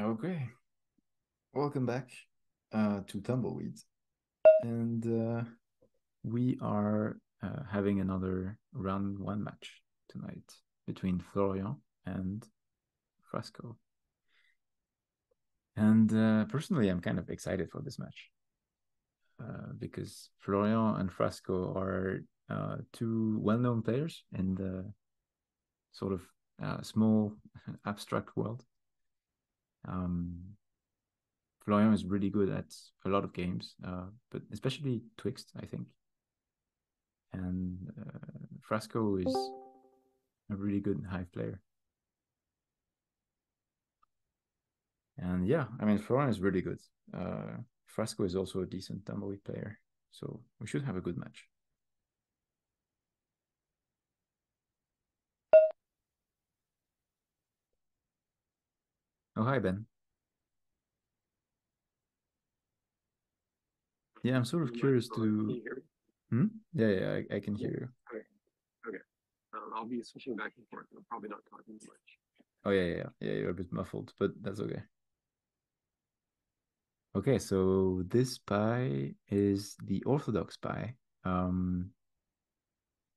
Okay, welcome back to Tumbleweed. And we are having another round one match tonight between Florian and Frasco. And personally, I'm kind of excited for this match because Florian and Frasco are two well-known players in the sort of small abstract world. Florian is really good at a lot of games, but especially Twixt, I think. And Frasco is a really good Hive player. And yeah, I mean, Florian is really good. Frasco is also a decent Tumbleweed player. So we should have a good match. Oh, hi, Ben. Yeah, I'm sort of curious to. Can you hear me? Yeah, I can hear you. Okay. Okay. I'll be switching back and forth. I'm probably not talking much. Oh, yeah, you're a bit muffled, but that's okay. Okay, so this pie is the Orthodox pie. I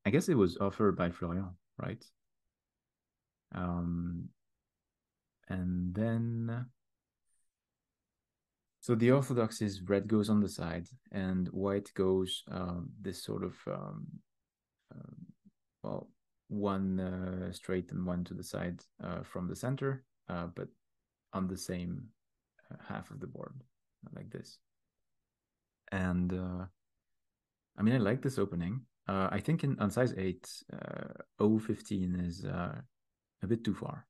guess it was offered by Florian, right? Um, and then so the Orthodox is red goes on the side and white goes this sort of um, well, one straight and one to the side from the center, but on the same half of the board, like this. And I mean, I like this opening. I think on size 8, 015 is a bit too far.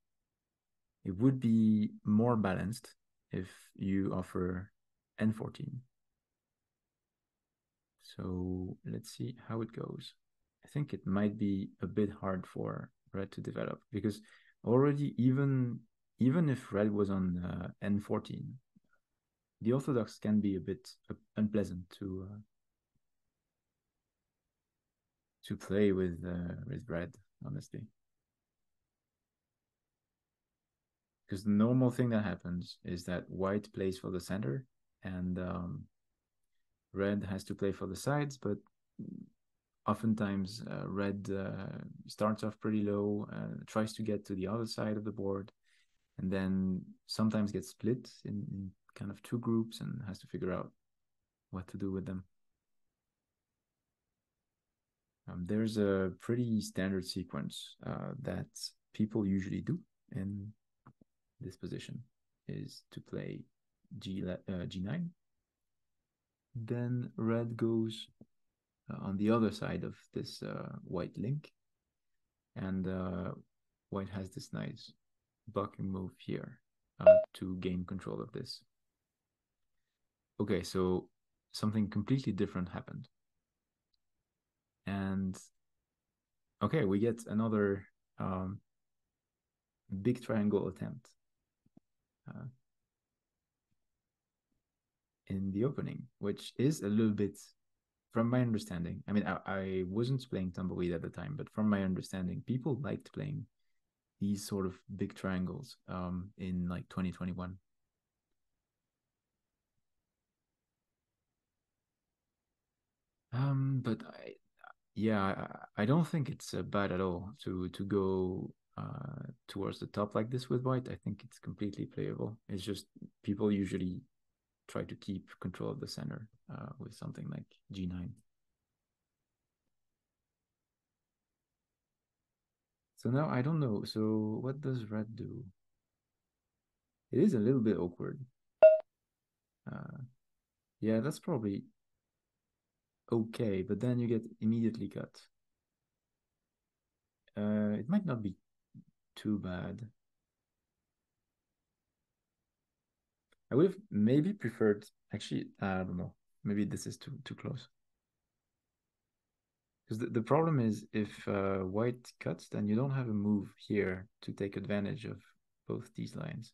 It would be more balanced if you offer N14. So let's see how it goes. I think it might be a bit hard for red to develop because already even if red was on N14, the Orthodox can be a bit unpleasant to play with red, honestly. Because the normal thing that happens is that white plays for the center and red has to play for the sides, but oftentimes red starts off pretty low, tries to get to the other side of the board, and then sometimes gets split in kind of two groups and has to figure out what to do with them. There's a pretty standard sequence that people usually do in this position is to play G9. Then red goes on the other side of this white link. And white has this nice bucking move here to gain control of this. Okay, so something completely different happened. And okay, we get another big triangle attempt in the opening, which is a little bit, from my understanding, I mean, I wasn't playing Tumbleweed at the time, but from my understanding, people liked playing these sort of big triangles in like 2021. But I don't think it's bad at all to go towards the top like this with white. I think it's completely playable. It's just people usually try to keep control of the center with something like G9. So now I don't know. So what does red do? It is a little bit awkward. Uh, yeah, that's probably okay, but then you get immediately cut. It might not be too bad. I would have maybe preferred. Actually, I don't know. Maybe this is too close. Because the problem is if white cuts, then you don't have a move here to take advantage of both these lines.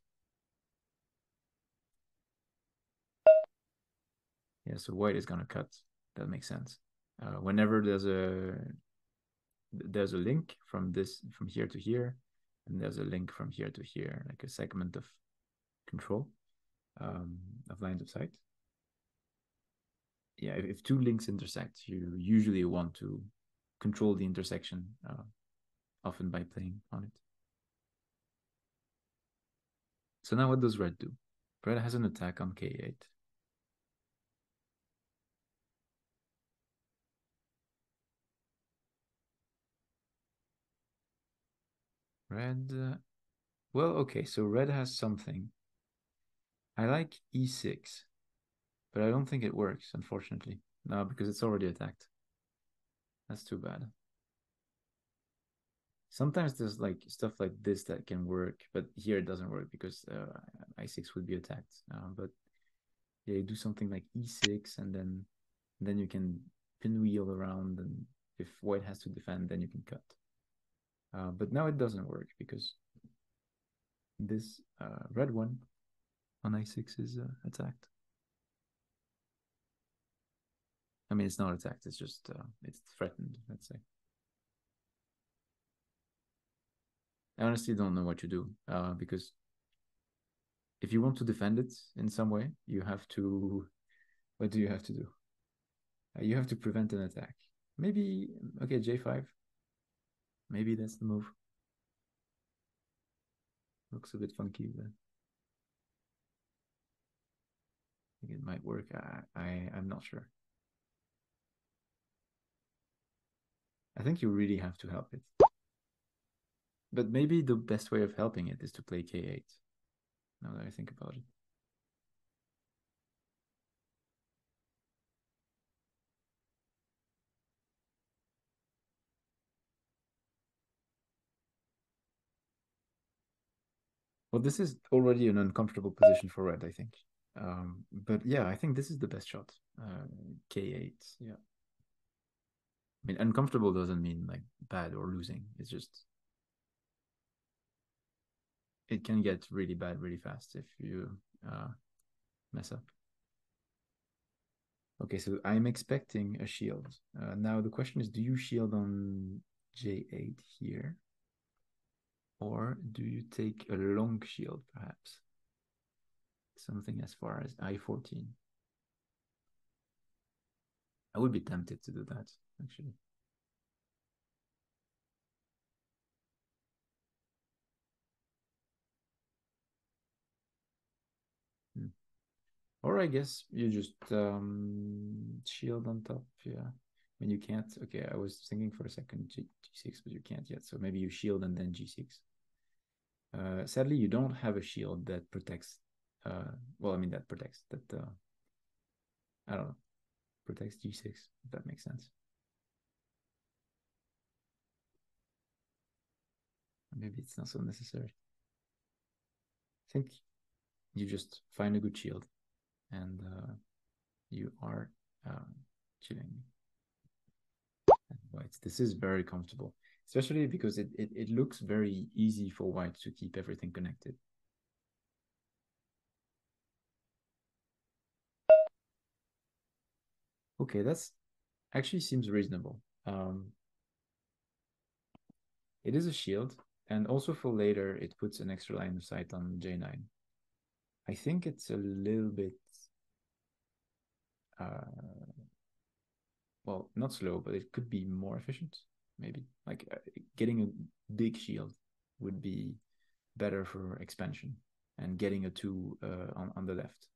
Yeah, so white is gonna cut. That makes sense. Whenever there's a link from here to here, and there's a link from here to here, like a segment of control of lines of sight. Yeah, if two links intersect, you usually want to control the intersection, often by playing on it. So now what does red do? Red has an attack on K8. Red, well, okay, so red has something. I like E6, but I don't think it works, unfortunately. No, because it's already attacked. That's too bad. Sometimes there's like stuff like this that can work, but here it doesn't work because I6 would be attacked. But yeah, you do something like E6, and then you can pinwheel around, and if white has to defend, then you can cut. But now it doesn't work because this red one on I6 is attacked. I mean, it's not attacked, it's just it's threatened, let's say. I honestly don't know what to do, because if you want to defend it in some way, you have to... What do you have to do? You have to prevent an attack. Maybe, okay, J5. Maybe that's the move. Looks a bit funky, but I think it might work. I'm not sure. I think you really have to help it. But maybe the best way of helping it is to play K8, now that I think about it. Well, this is already an uncomfortable position for red, I think. But yeah, I think this is the best shot. K8, yeah. I mean, uncomfortable doesn't mean like bad or losing. It's just... it can get really bad really fast if you mess up. Okay, so I'm expecting a shield. Now the question is, do you shield on J8 here? Or do you take a long shield, perhaps? Something as far as I14. I would be tempted to do that, actually. Or I guess you just shield on top, yeah. When you can't, okay, I was thinking for a second G6, but you can't yet. So maybe you shield and then G6. Sadly, you don't have a shield that protects, well, I mean, that protects, that, I don't know, protects G6, if that makes sense. Maybe it's not so necessary. I think you just find a good shield, and you are chilling. White, this is very comfortable, especially because it looks very easy for white to keep everything connected. Okay, that's actually seems reasonable. It is a shield, and also for later, it puts an extra line of sight on J9. I think it's a little bit, well, not slow, but it could be more efficient, maybe. Like getting a big shield would be better for expansion, and getting a 2 on the left.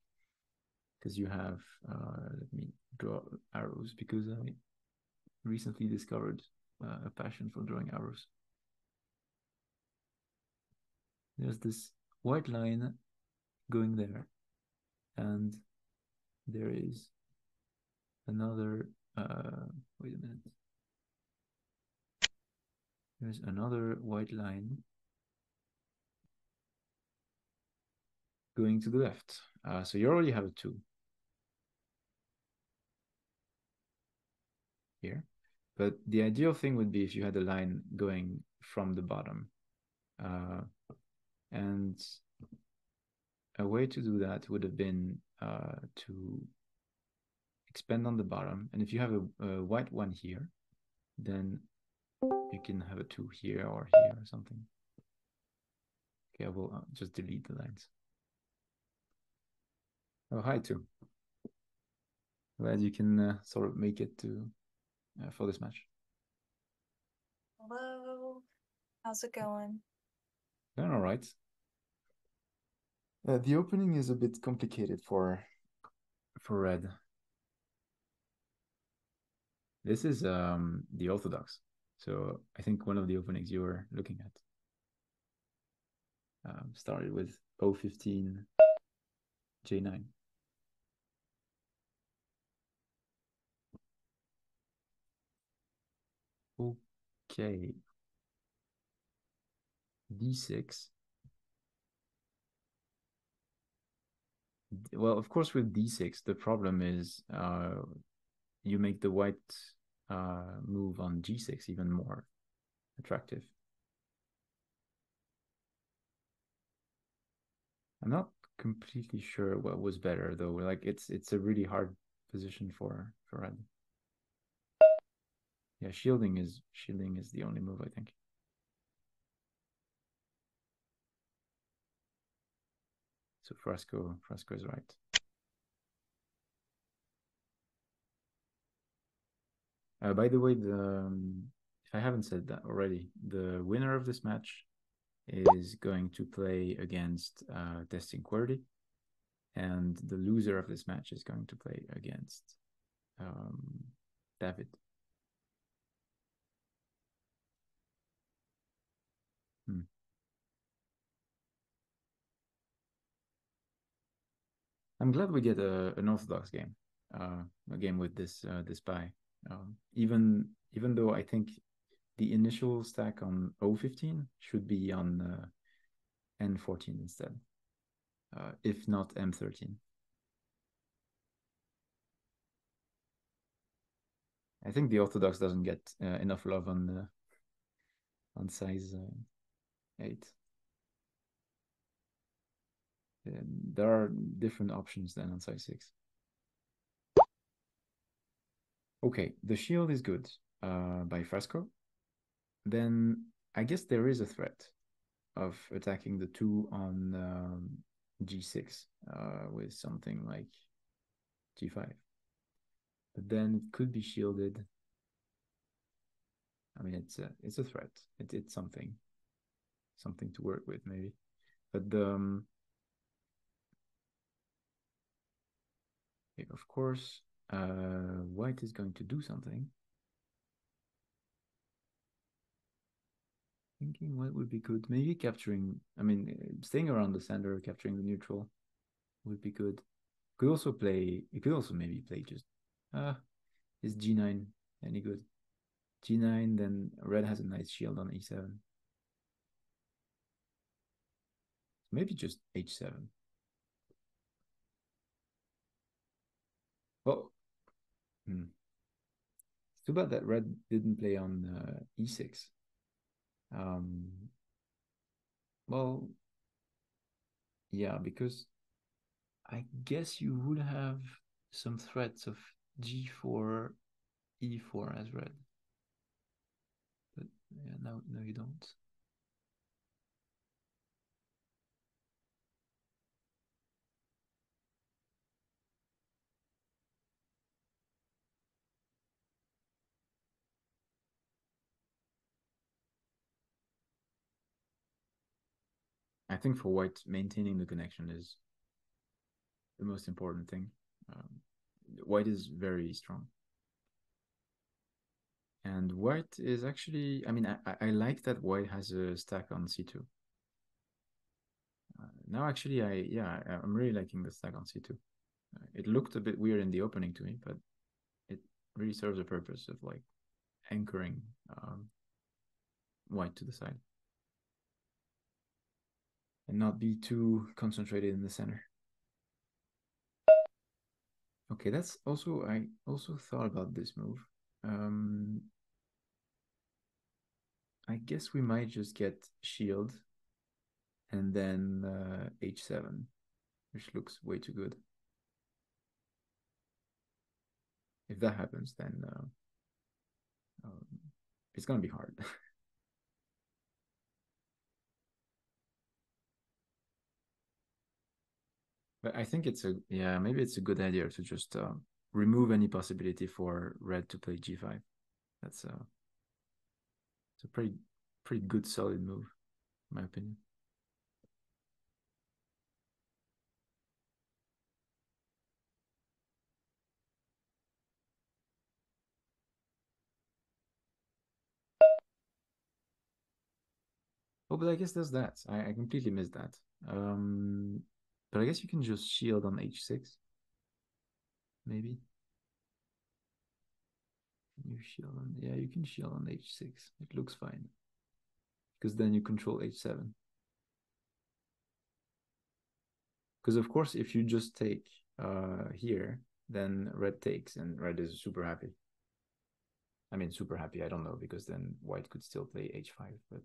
Because you have, let me draw arrows, because I recently discovered a passion for drawing arrows. There's this white line going there, and there is another, wait a minute. There's another white line going to the left. So you already have a 2 here. But the ideal thing would be if you had a line going from the bottom. And a way to do that would have been to expand on the bottom. And if you have a white one here, then you can have a 2 here or here or something. Okay, I will just delete the lines. Oh, hi, too. Glad you can sort of make it to for this match. Hello. How's it going? Doing all right. The opening is a bit complicated for red. This is the Orthodox, so I think one of the openings you were looking at started with O15 J9. Okay. D6. Well, of course, with D6, the problem is you make the white move on G6 even more attractive. I'm not completely sure what was better though. Like it's a really hard position for red. Yeah, shielding is the only move, I think. So Frasco is right. By the way, if I haven't said that already, the winner of this match is going to play against Testing Qwerty, and the loser of this match is going to play against David. I'm glad we get an Orthodox game, a game with this buy. Even though I think the initial stack on O15 should be on N14 instead, if not M13. I think the Orthodox doesn't get enough love on size 8. There are different options than on size 6. Okay, the shield is good by Frasco. Then I guess there is a threat of attacking the 2 on G6 with something like G5. But then it could be shielded. I mean, it's a threat. It's something to work with maybe. But of course, white is going to do something. Thinking what would be good. Maybe capturing. I mean, staying around the center, capturing the neutral would be good. Could also play. You could also maybe play just. Is G9 any good? G9, then red has a nice shield on E7. Maybe just H7. Oh, it's too bad that red didn't play on E6. Well, yeah, because I guess you would have some threats of G4, E4 as red. But yeah, no, you don't. I think for white, maintaining the connection is the most important thing. White is very strong. And white is actually, I mean, I like that white has a stack on C2. Now, actually, I'm really liking the stack on C2. It looked a bit weird in the opening to me, but it really serves a purpose of like anchoring white to the side and not be too concentrated in the center. Okay, that's also, I also thought about this move. I guess we might just get shield and then H7, which looks way too good. If that happens, then it's gonna be hard. But I think maybe it's a good idea to just remove any possibility for red to play g5. That's it's a pretty good solid move, in my opinion. Oh, but I guess there's that. I completely missed that. But I guess you can just shield on h6. Maybe. You shield on, yeah, you can shield on h6. It looks fine. Because then you control h7. Because of course, if you just take here, then red takes, and red is super happy. I mean, super happy, I don't know, because then white could still play h5, but...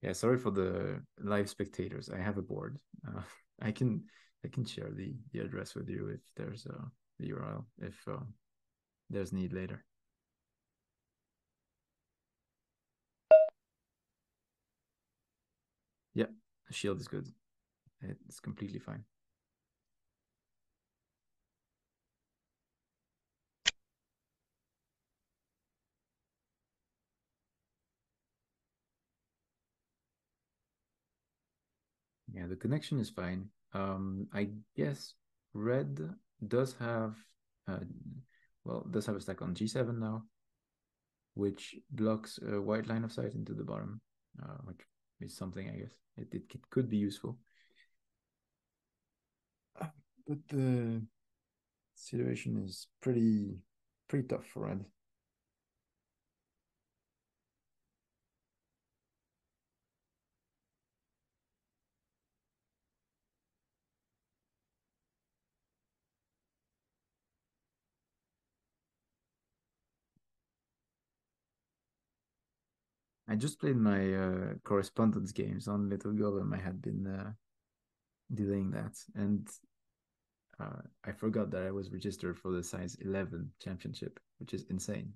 Yeah, sorry for the live spectators. I have a board. I can share the address with you if there's the URL, if there's need later. Yeah, the shield is good. It's completely fine. Yeah, the connection is fine. I guess red does have does have a stack on g7 now, which blocks a white line of sight into the bottom, which is something, I guess. It could be useful. But the situation is pretty tough for red. I just played my correspondence games on Little Golem. I had been delaying that, and I forgot that I was registered for the size 11 championship, which is insane.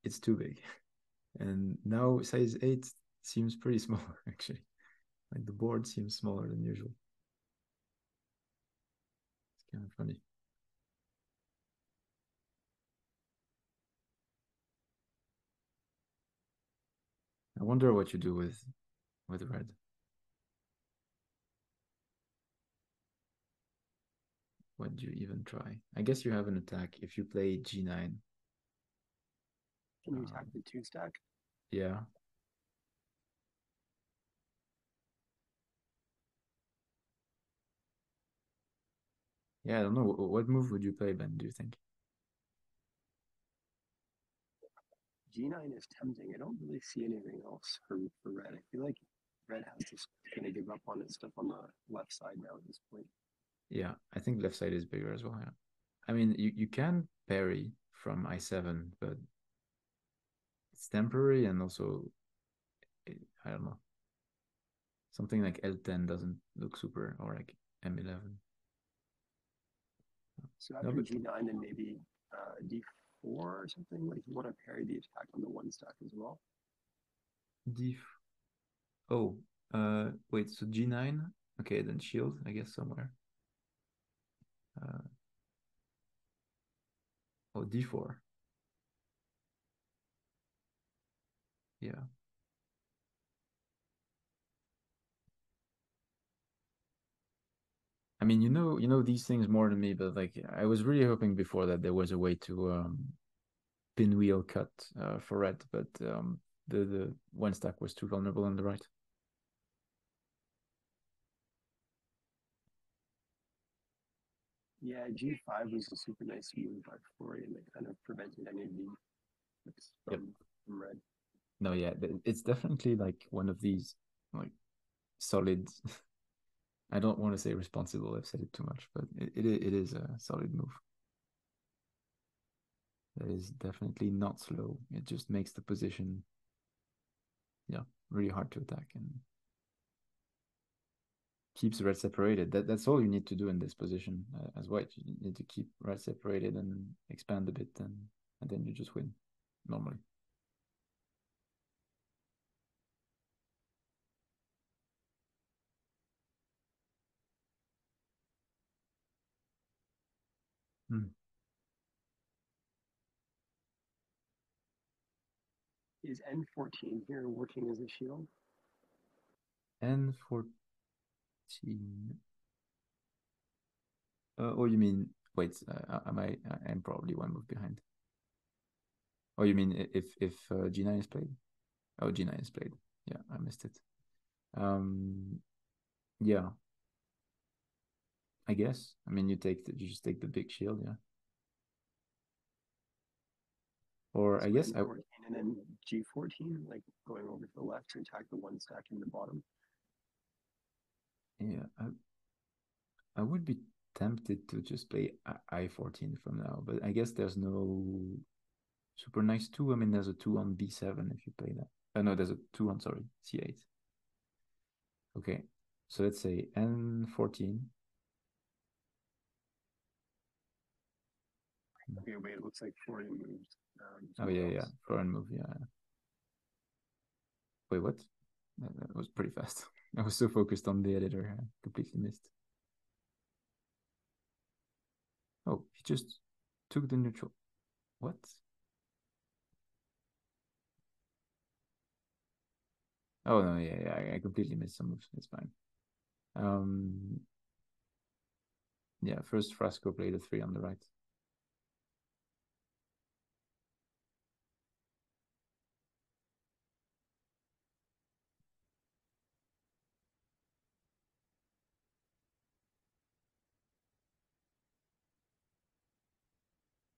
It's too big, and now size 8 seems pretty small actually. Like the board seems smaller than usual. It's kind of funny. I wonder what you do with red. What do you even try? I guess you have an attack if you play g9. Can you attack the 2 stack? Yeah. Yeah, I don't know. What move would you play, Ben, do you think? G9 is tempting. I don't really see anything else for red. I feel like red has to kind of give up on its stuff on the left side now at this point. Yeah, I think left side is bigger as well. Yeah. I mean, you can parry from I7, but it's temporary, and also, I don't know. Something like L10 doesn't look super, or like M11. So after G9, then maybe D4 or something. Like you want to parry the attack on the 1 stack as well. Oh, wait. So G9. Okay, then shield. I guess somewhere. Oh, D4. Yeah. I mean, you know these things more than me, but like I was really hoping before that there was a way to pinwheel cut for red, but the 1 stack was too vulnerable on the right. Yeah, G5 was a super nice move by Florian that kind of prevented any of the from red. No, yeah, it's definitely like one of these like solid. I don't want to say responsible. I've said it too much, but it is a solid move. That is definitely not slow. It just makes the position, yeah, really hard to attack and keeps red separated. That's all you need to do in this position as white. You need to keep red separated and expand a bit, and then you just win normally. Hmm. Is N14 here working as a shield? N14. Oh, you mean wait? I'm probably one move behind. Oh, you mean if G9 is played? Oh, G9 is played. Yeah, I missed it. Yeah. I guess. I mean, you just take the big shield, yeah. Or So I guess N14 and then G14, like going over to the left to attack the one stack in the bottom. Yeah, I would be tempted to just play I14 from now, but I guess there's no super nice 2. I mean, there's a 2 on B7 if you play that. No, there's a 2 on, sorry, C8. Okay, so let's say N14. Okay, wait, it looks like Florian moved. Oh, yeah, Florian move, yeah. Wait, what? That was pretty fast. I was so focused on the editor, I completely missed. Oh, he just took the neutral. What? Oh no, yeah, I completely missed some moves. It's fine. Yeah, first Frasco played a 3 on the right.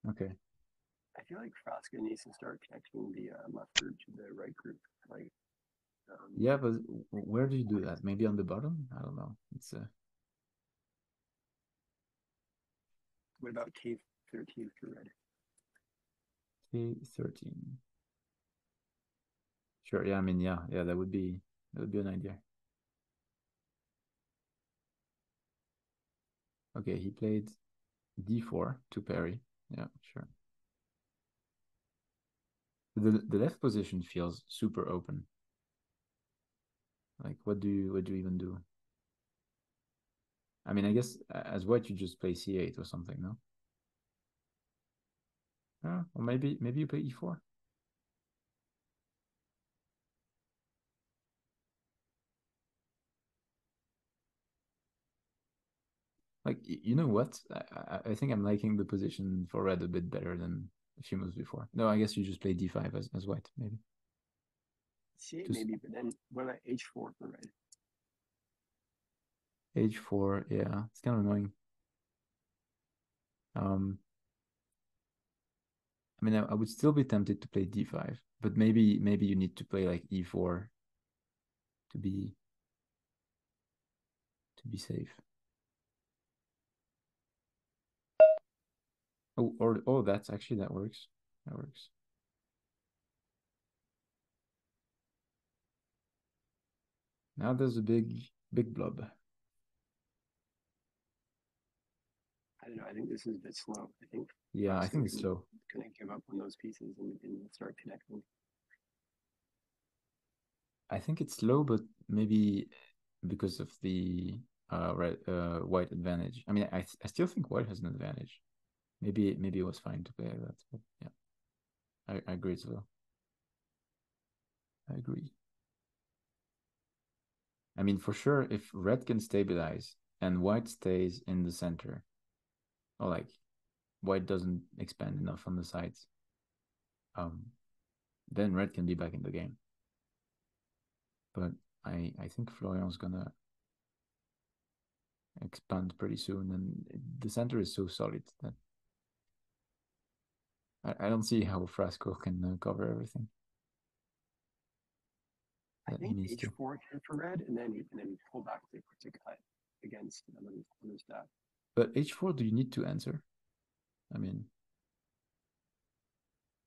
Okay. I feel like Frasco needs to start connecting the left group to the right group. Like, Yeah, but where do you do that? Maybe on the bottom? I don't know. It's what about K13 for red? K13. Sure. Yeah. I mean, yeah. That would be an idea. Okay, he played D4 to parry. Yeah, sure. The left position feels super open. Like, what do you even do? I mean, I guess as white you just play C8 or something, no? Or maybe you play E4. Like, you know what? I think I'm liking the position for red a bit better than a few moves before. No, I guess you just play D5 as white, maybe. C8 Just maybe, but then what about H4 for red? H4, yeah, it's kind of annoying. I mean, I would still be tempted to play D5, but maybe you need to play like E4 to be safe. Oh, that's actually that works. That works. Now there's a big blob. I don't know. I think this is a bit slow. I think Yeah, I think it's slow. Gonna give up on those pieces and start connecting. I think it's slow, but maybe because of the white advantage. I mean, I still think white has an advantage. Maybe it was fine to play like that, but yeah, I agree as well. I agree. I mean, for sure, if red can stabilize and white stays in the center, or like white doesn't expand enough on the sides, then red can be back in the game. But I think Florian's gonna expand pretty soon, and the center is so solid that I don't see how Frasco can cover everything. I think he needs to. H4 here for red, and then pull back to cut against another stack. But H4, do you need to answer? I mean,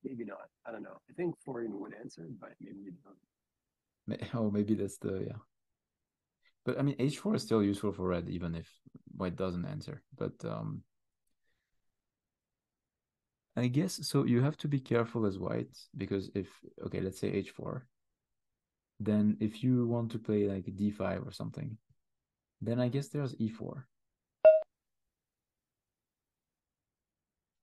maybe not. I don't know. I think Florian would answer, but maybe you don't. oh, maybe that's the yeah. But I mean, H4 is still useful for red, even if white doesn't answer. But I guess so. You have to be careful as white because if okay, let's say H4, then if you want to play like D5 or something, then I guess there's E4.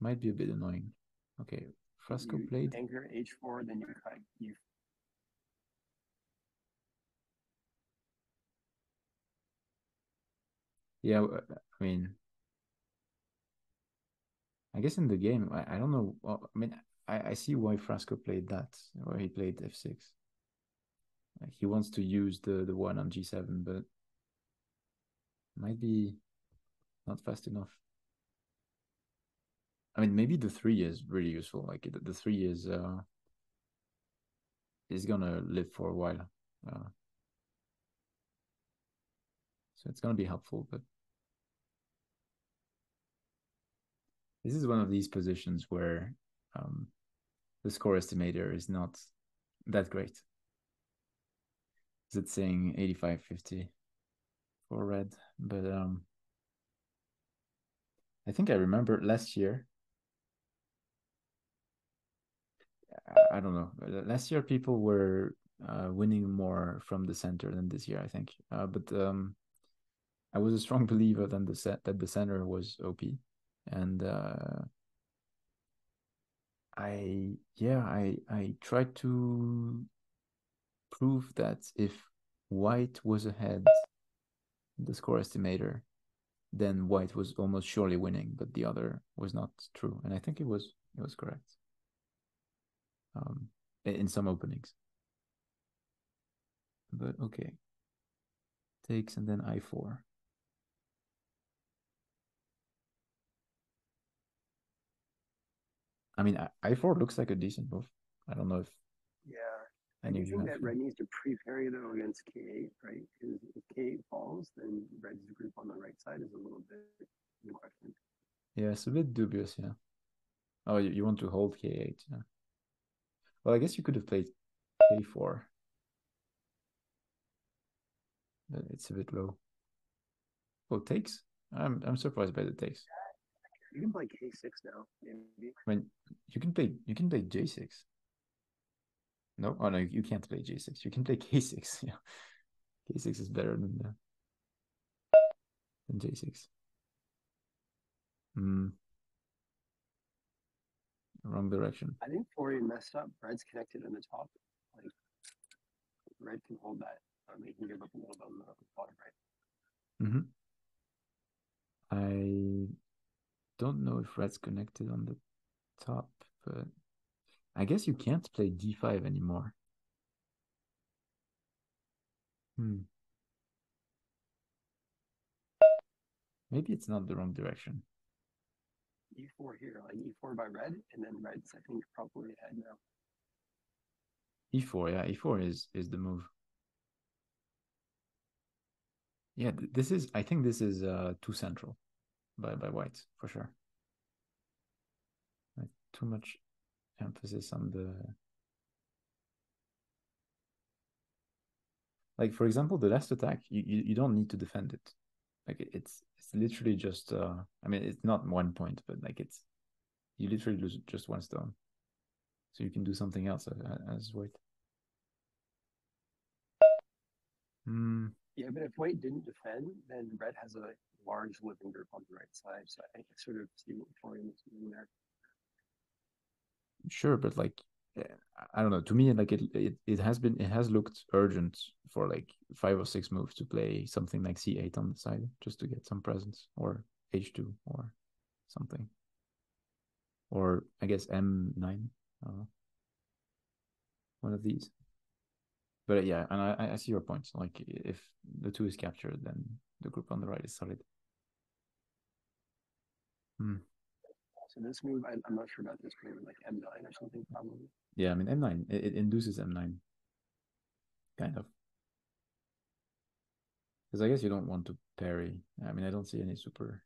Might be a bit annoying. Okay, Frasco You played. anchor h4, then you cut you. Yeah, I mean, I guess in the game, I don't know. Well, I mean, I see why Frasco played that, where he played f6. Like he wants to use the one on g7, but might be not fast enough. I mean, maybe the 3 is really useful. Like the 3 is gonna live for a while, so it's gonna be helpful. But this is one of these positions where the score estimator is not that great. Is it saying 85-50 for red? But I think I remember last year. I don't know. Last year people were winning more from the center than this year, I think. But I was a strong believer that the center was OP, and I tried to prove that if white was ahead the score estimator, then white was almost surely winning, but the other was not true, and I think it was correct in some openings. But okay, takes and then I4. I mean, I4 looks like a decent move. I don't know if Yeah. I any do of you think have. that red needs to pre-parry though against k8, right? Because if k8 falls, then red's group on the right side is a little bit in question. Yeah, it's a bit dubious, yeah. Oh, you want to hold k8, yeah. Well, I guess you could have played k4. But it's a bit low. Oh, takes? I'm surprised by the takes. You can play k6 now, maybe. I mean, you can play j6. No, oh no, you can't play j6. You can play k6. Yeah, k6 is better than j6. Wrong direction. I think Florian messed up. Red's connected in the top. Like red can hold that. They can give up a little bit on the bottom right. I don't know if red's connected on the top, but I guess you can't play d5 anymore. Maybe it's not the wrong direction. E4 here, like E4 by red, and then red's I think probably ahead now. E4, yeah, E4 is the move. Yeah, this is, I think this is too central by white for sure. Like, too much emphasis on the, like for example, the last attack, you don't need to defend it. Like it's literally just I mean it's not 1 point, but like it's you literally lose just 1 stone, so you can do something else as white. Yeah, but if white didn't defend, then red has a large living group on the right side. So I sort of see what Florian is doing there. Sure, but like I don't know. To me, like it has looked urgent for like 5 or 6 moves to play something like c8 on the side just to get some presence, or h2 or something, or I guess m9, one of these. But yeah, and I see your point. Like if the 2 is captured, then the group on the right is solid. So this move, I'm not sure about this move, like M9 or something probably. Yeah, I mean M9, it induces M9, kind of. Because I guess you don't want to parry. I mean, I don't see any super.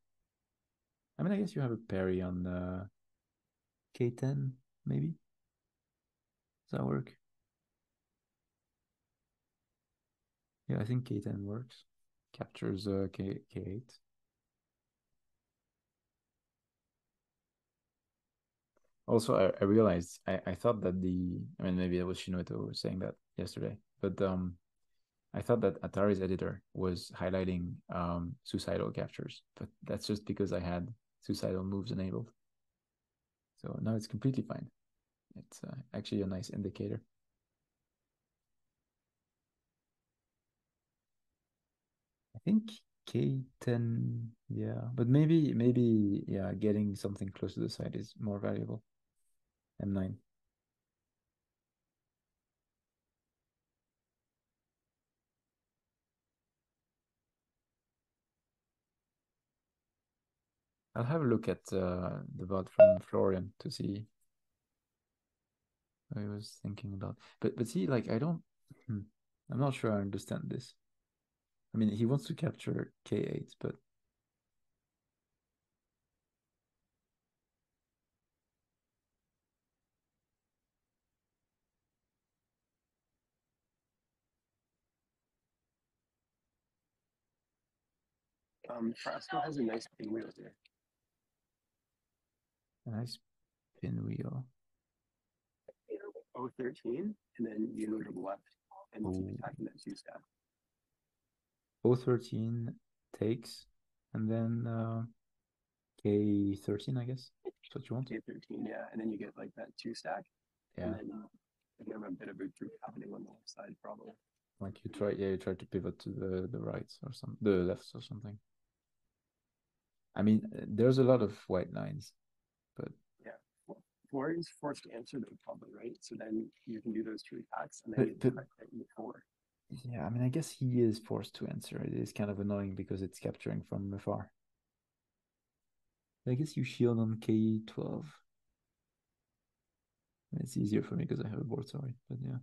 I mean, I guess you have a parry on K10, maybe. Does that work? Yeah, I think K10 works. Captures K8. Also, I realized I thought that I mean maybe it was Shinuito saying that yesterday, but I thought that Atari's editor was highlighting suicidal captures, but that's just because I had suicidal moves enabled. So now it's completely fine. It's actually a nice indicator. I think K10, yeah, but maybe, yeah, getting something close to the side is more valuable. M9. I'll have a look at the VOD from Florian to see what he was thinking about. But see, like I'm not sure I understand this. I mean, he wants to capture K8, but Frasco has a nice pinwheel here. a nice pinwheel. 013, and then you go to the left and keep attacking that 2-stack. 013 takes, and then K13, I guess. That's what you want. K13, yeah, and then you get like that 2-stack. Yeah. And then a bit of a group happening on the left side, probably. Like you try to pivot to the right or the left or something. I mean, there's a lot of white lines, but yeah, Florian's forced to answer them probably, right? So then you can do those 2 attacks, and then you cut at E4. Yeah, I mean, I guess he is forced to answer. It is kind of annoying because it's capturing from afar. I guess you shield on K12. It's easier for me because I have a board, sorry, but yeah.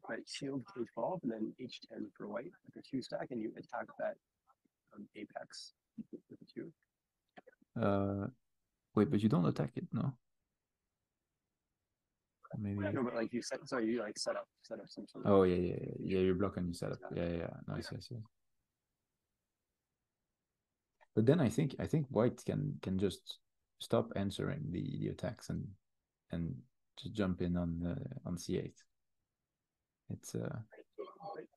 Right, shield K12 and then H10 for white with a 2-stack, and you attack that apex with a 2. Wait, but you don't attack it, no? Maybe. No, but like you set, so you like set up some sort of. Oh yeah, you block and you set up. Yeah. Nice, yes. But then I think white can just stop answering the attacks and just jump in on C8. It's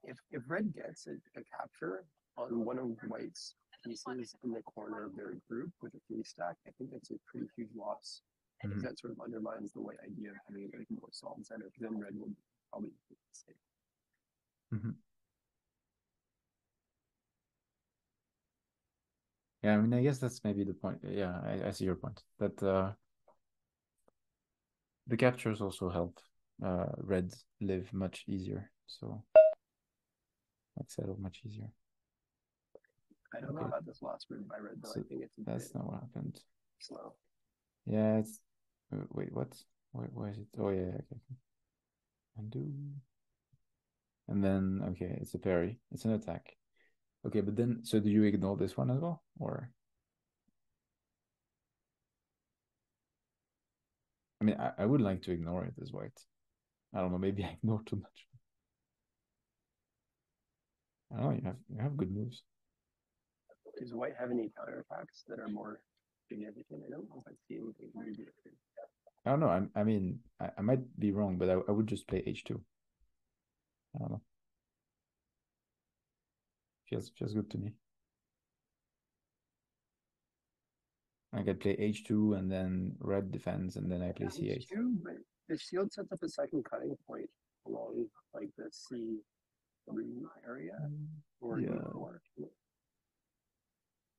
if red gets a capture on one of white's pieces in the corner of their group with a 3-stack, I think that's a pretty huge loss. Because that sort of undermines the white idea of having like more solid center. Because then red will probably be safe. Yeah, I mean, I guess that's maybe the point. Yeah, I see your point. That the captures also help red live much easier. So like settle much easier. I don't know about this last move by red, though. So I think it's that's not what happened. Slow. Yeah, it's wait, what? Why is it? Oh yeah, okay. Undo. And then okay, it's a parry. It's an attack. Okay, but then so do you ignore this one as well, or? I mean, I would like to ignore it as white. I don't know. Maybe I ignore too much. I don't know. You have good moves. Does white have any counterattacks that are more significant? I don't know if I see anything really. I don't know. I mean, I might be wrong, but I would just play H2. I don't know. Feels good to me. I could play H2 and then red defends, and then I play C8. H2, but the shield sets up a second cutting point along like the C3 area or E4.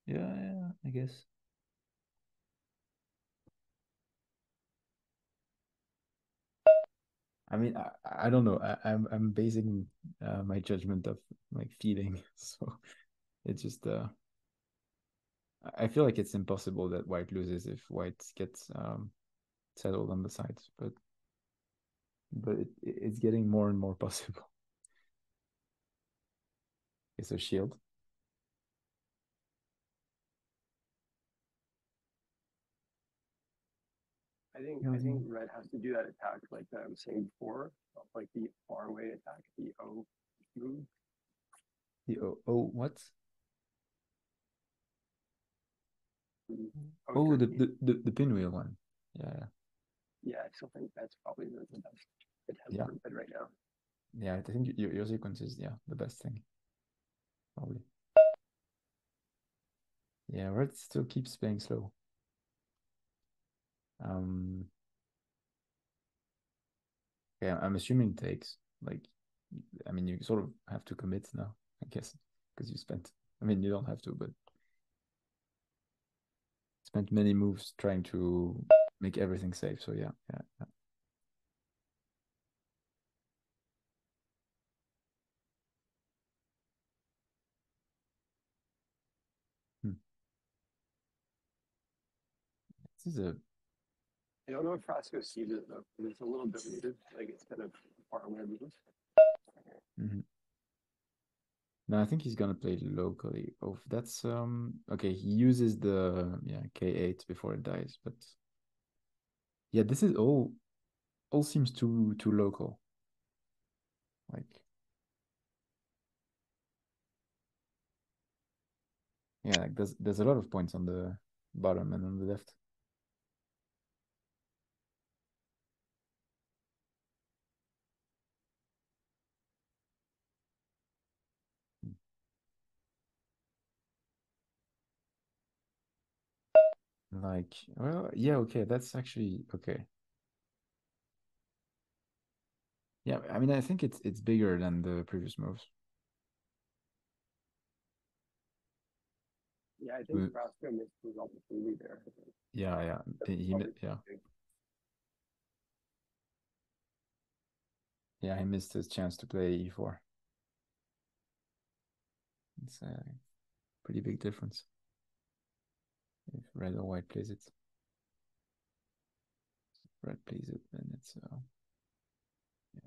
Yeah, I guess. I mean, I don't know. I'm basing my judgment of like feeling, so it's just I feel like it's impossible that white loses if white gets settled on the sides, but it's getting more and more possible. Okay, so shield. I think red has to do that attack like that I was saying before, like the far away attack, the O move. The what? Oh, the pinwheel one. Yeah. Yeah, I still think that's probably the best. It has red right now. Yeah, I think your sequence is the best thing. Probably. Yeah, red still keeps playing slow. Yeah, I'm assuming takes. Like, I mean, you sort of have to commit now, I guess, because you spent. I mean, you don't have to, but spent many moves trying to make everything safe. So yeah. Hmm. This is a. I don't know if Frasco sees it though, but it's a little bit muted. Like it's kind of far away moving. No, I think he's gonna play locally. Oh, that's okay. He uses the K8 before it dies, but yeah, this is all seems too local. Like, yeah, like there's a lot of points on the bottom and on the left. Like, well, yeah, okay, that's actually okay. Yeah, I mean, I think it's bigger than the previous moves. Yeah, I think Frasco missed his opportunity there. Yeah, yeah. Yeah, he missed his chance to play e4. It's a pretty big difference if red or white plays it. Red plays it, then it's yeah,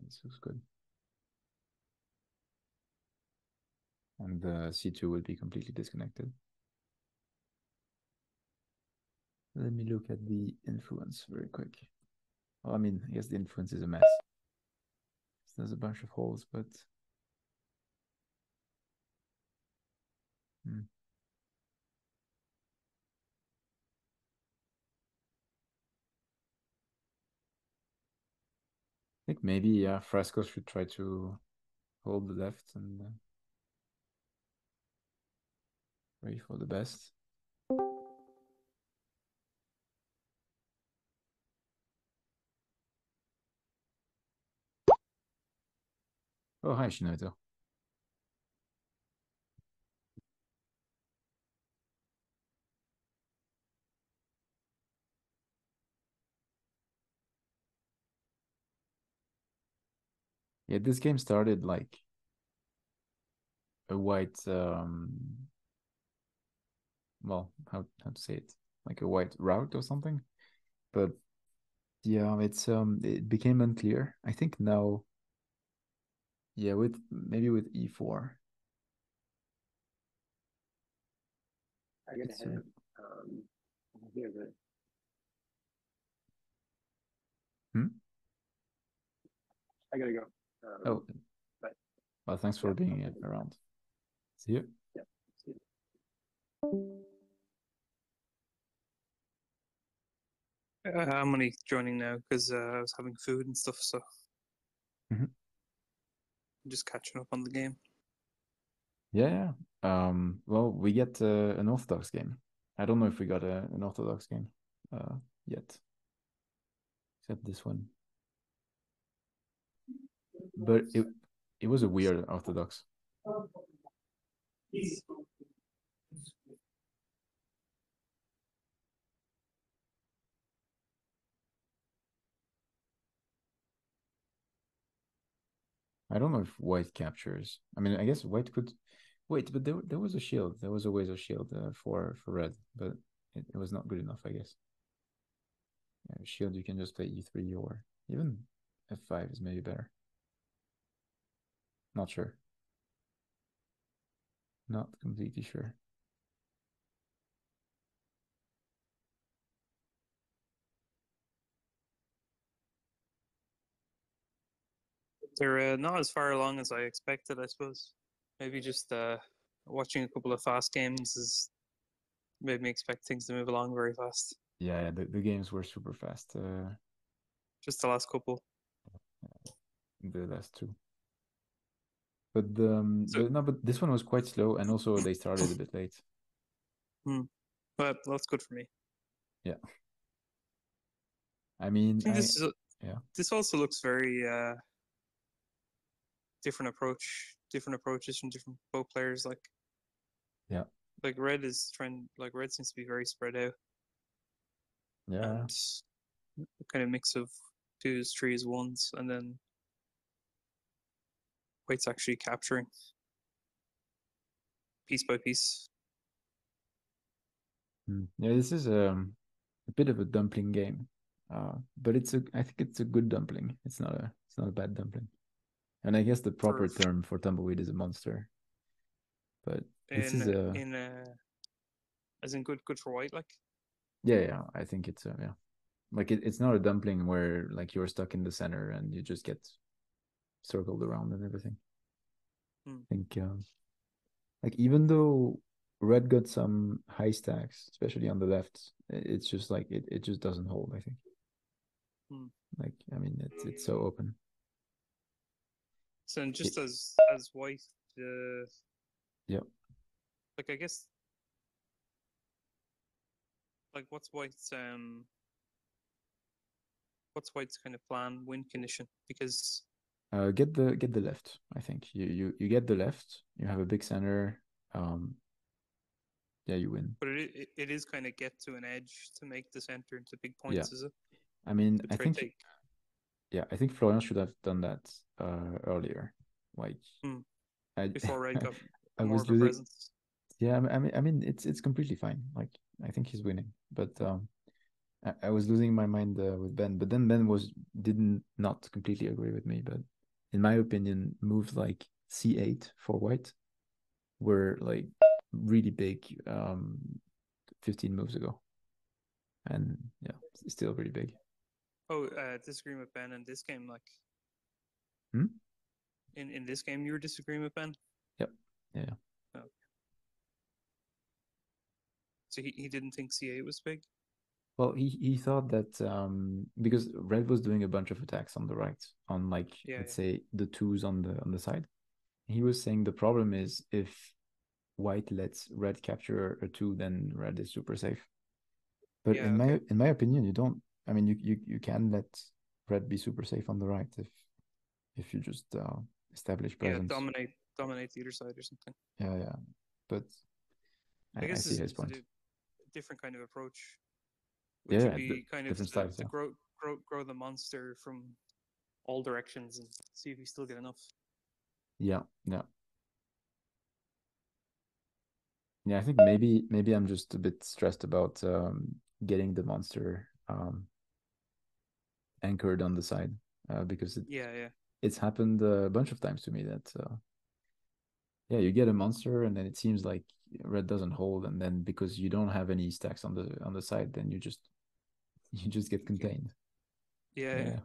this looks good. And the c2 will be completely disconnected. Let me look at the influence very quick. Well, I mean, I guess the influence is a mess. There's a bunch of holes, but I think maybe, yeah, Frasco should try to hold the left and pray for the best. Oh, hi, Shinuito. Yeah, this game started like a white, well, how to say it, like a white route or something. But yeah, it became unclear. I think now, yeah, with maybe with e4. I gotta hit. Here's it. I gotta go. Oh, but well, thanks for being around. See you. Yeah. See you. I'm only joining now because I was having food and stuff, so I'm just catching up on the game. Yeah. Well, we get an Orthodox game. I don't know if we got an Orthodox game yet, except this one. But it was a weird Orthodox. I don't know if white captures. I mean, I guess white could wait, but there was a shield. There was always a shield for red, but it was not good enough, I guess. Yeah, shield, you can just play e3 or even f5 is maybe better. Not sure. Not completely sure. They're not as far along as I expected, I suppose. Maybe just watching a couple of fast games has made me expect things to move along very fast. Yeah, the games were super fast. Just the last couple. The last two. But no, but this one was quite slow, and also they started a bit late. But that's good for me. Yeah. I mean, I think yeah. This also looks very different approaches from different both players. Yeah. Like red seems to be very spread out. Yeah. And a kind of mix of twos, threes, ones, and then white's actually capturing piece by piece. Yeah, this is a bit of a dumpling game. But I think it's a good dumpling. It's not a bad dumpling. And I guess the proper term for tumbleweed is a monster. But this is as in good for white, like. Yeah, I think it's yeah. Like it's not a dumpling where like you're stuck in the center and you just get circled around and everything. I think like even though red got some high stacks, especially on the left, it's just like it just doesn't hold, I think. Like I mean it's so open. So just as white, yeah. Like I guess, like what's white's kind of plan win condition? Because get the left. I think you get the left. You have a big center. Yeah, you win. But it is kind of get to an edge to make the center into big points, is it? I mean, I think Florian should have done that earlier. Like before red got I more was of a presence. Yeah, I mean it's completely fine. Like I think he's winning, but I was losing my mind with Ben. But then Ben didn't not completely agree with me. But in my opinion, moves like C8 for white were like really big 15 moves ago, and yeah, it's still really big. Oh, disagreeing with Ben in this game, like. In this game, you were disagreeing with Ben. Yep. Yeah. Oh. So he didn't think C8 was big. Well, he thought that because red was doing a bunch of attacks on the right, on like let's say the twos on the side. He was saying the problem is if white lets red capture a two, then red is super safe. But in my opinion, you don't. I mean, you can let red be super safe on the right if you just establish presence. Yeah, dominate the other side or something. Yeah. But I guess I see his point. A different kind of approach, which would be kind of to grow the monster from all directions and see if you still get enough. Yeah. I think maybe I'm just a bit stressed about getting the monster anchored on the side because it's happened a bunch of times to me that you get a monster and then it seems like red doesn't hold, and then because you don't have any stacks on the side, then you just get contained. Yeah.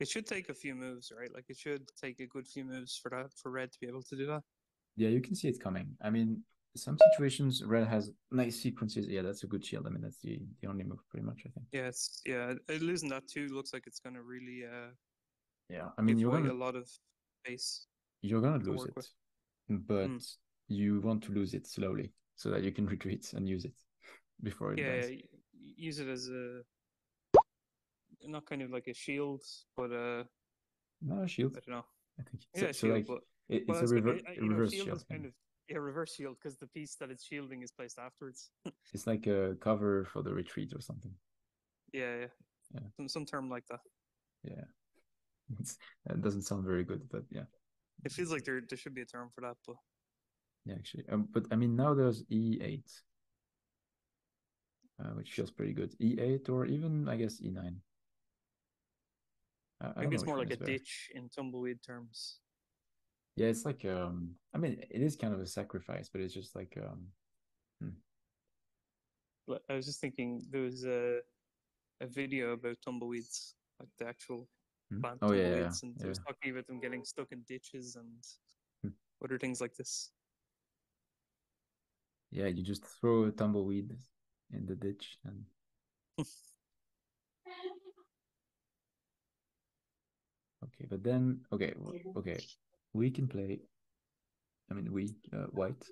It should take a few moves, right? Like it should take a good few moves for red to be able to do that. Yeah, you can see it's coming. I mean, some situations red has nice sequences. Yeah, that's a good shield. I mean, that's the only move pretty much, I think. Losing that too looks like it's gonna really I mean, give white a lot of space. You're gonna lose it, but you want to lose it slowly so that you can retreat and use it before it dies. Use it as a not kind of like a shield, but not a shield. I don't know. I think it's shield, like, but it's a reverse shield. Is kind of reverse shield because the piece that it's shielding is placed afterwards. It's like a cover for the retreat or something. Yeah. Some term like that. Yeah, it doesn't sound very good, but yeah. It feels like there should be a term for that, but yeah, actually, but I mean now there's E8, which feels pretty good. E8 or even I guess E9. I think it's more like a ditch in tumbleweed terms. Yeah, it's like I mean it is kind of a sacrifice, but it's just like I was just thinking there was a video about tumbleweeds, like the actual plant tumbleweeds, and it was talking about them getting stuck in ditches and other things like this. Yeah, you just throw a tumbleweed in the ditch and okay, but then okay, we can play. I mean, white.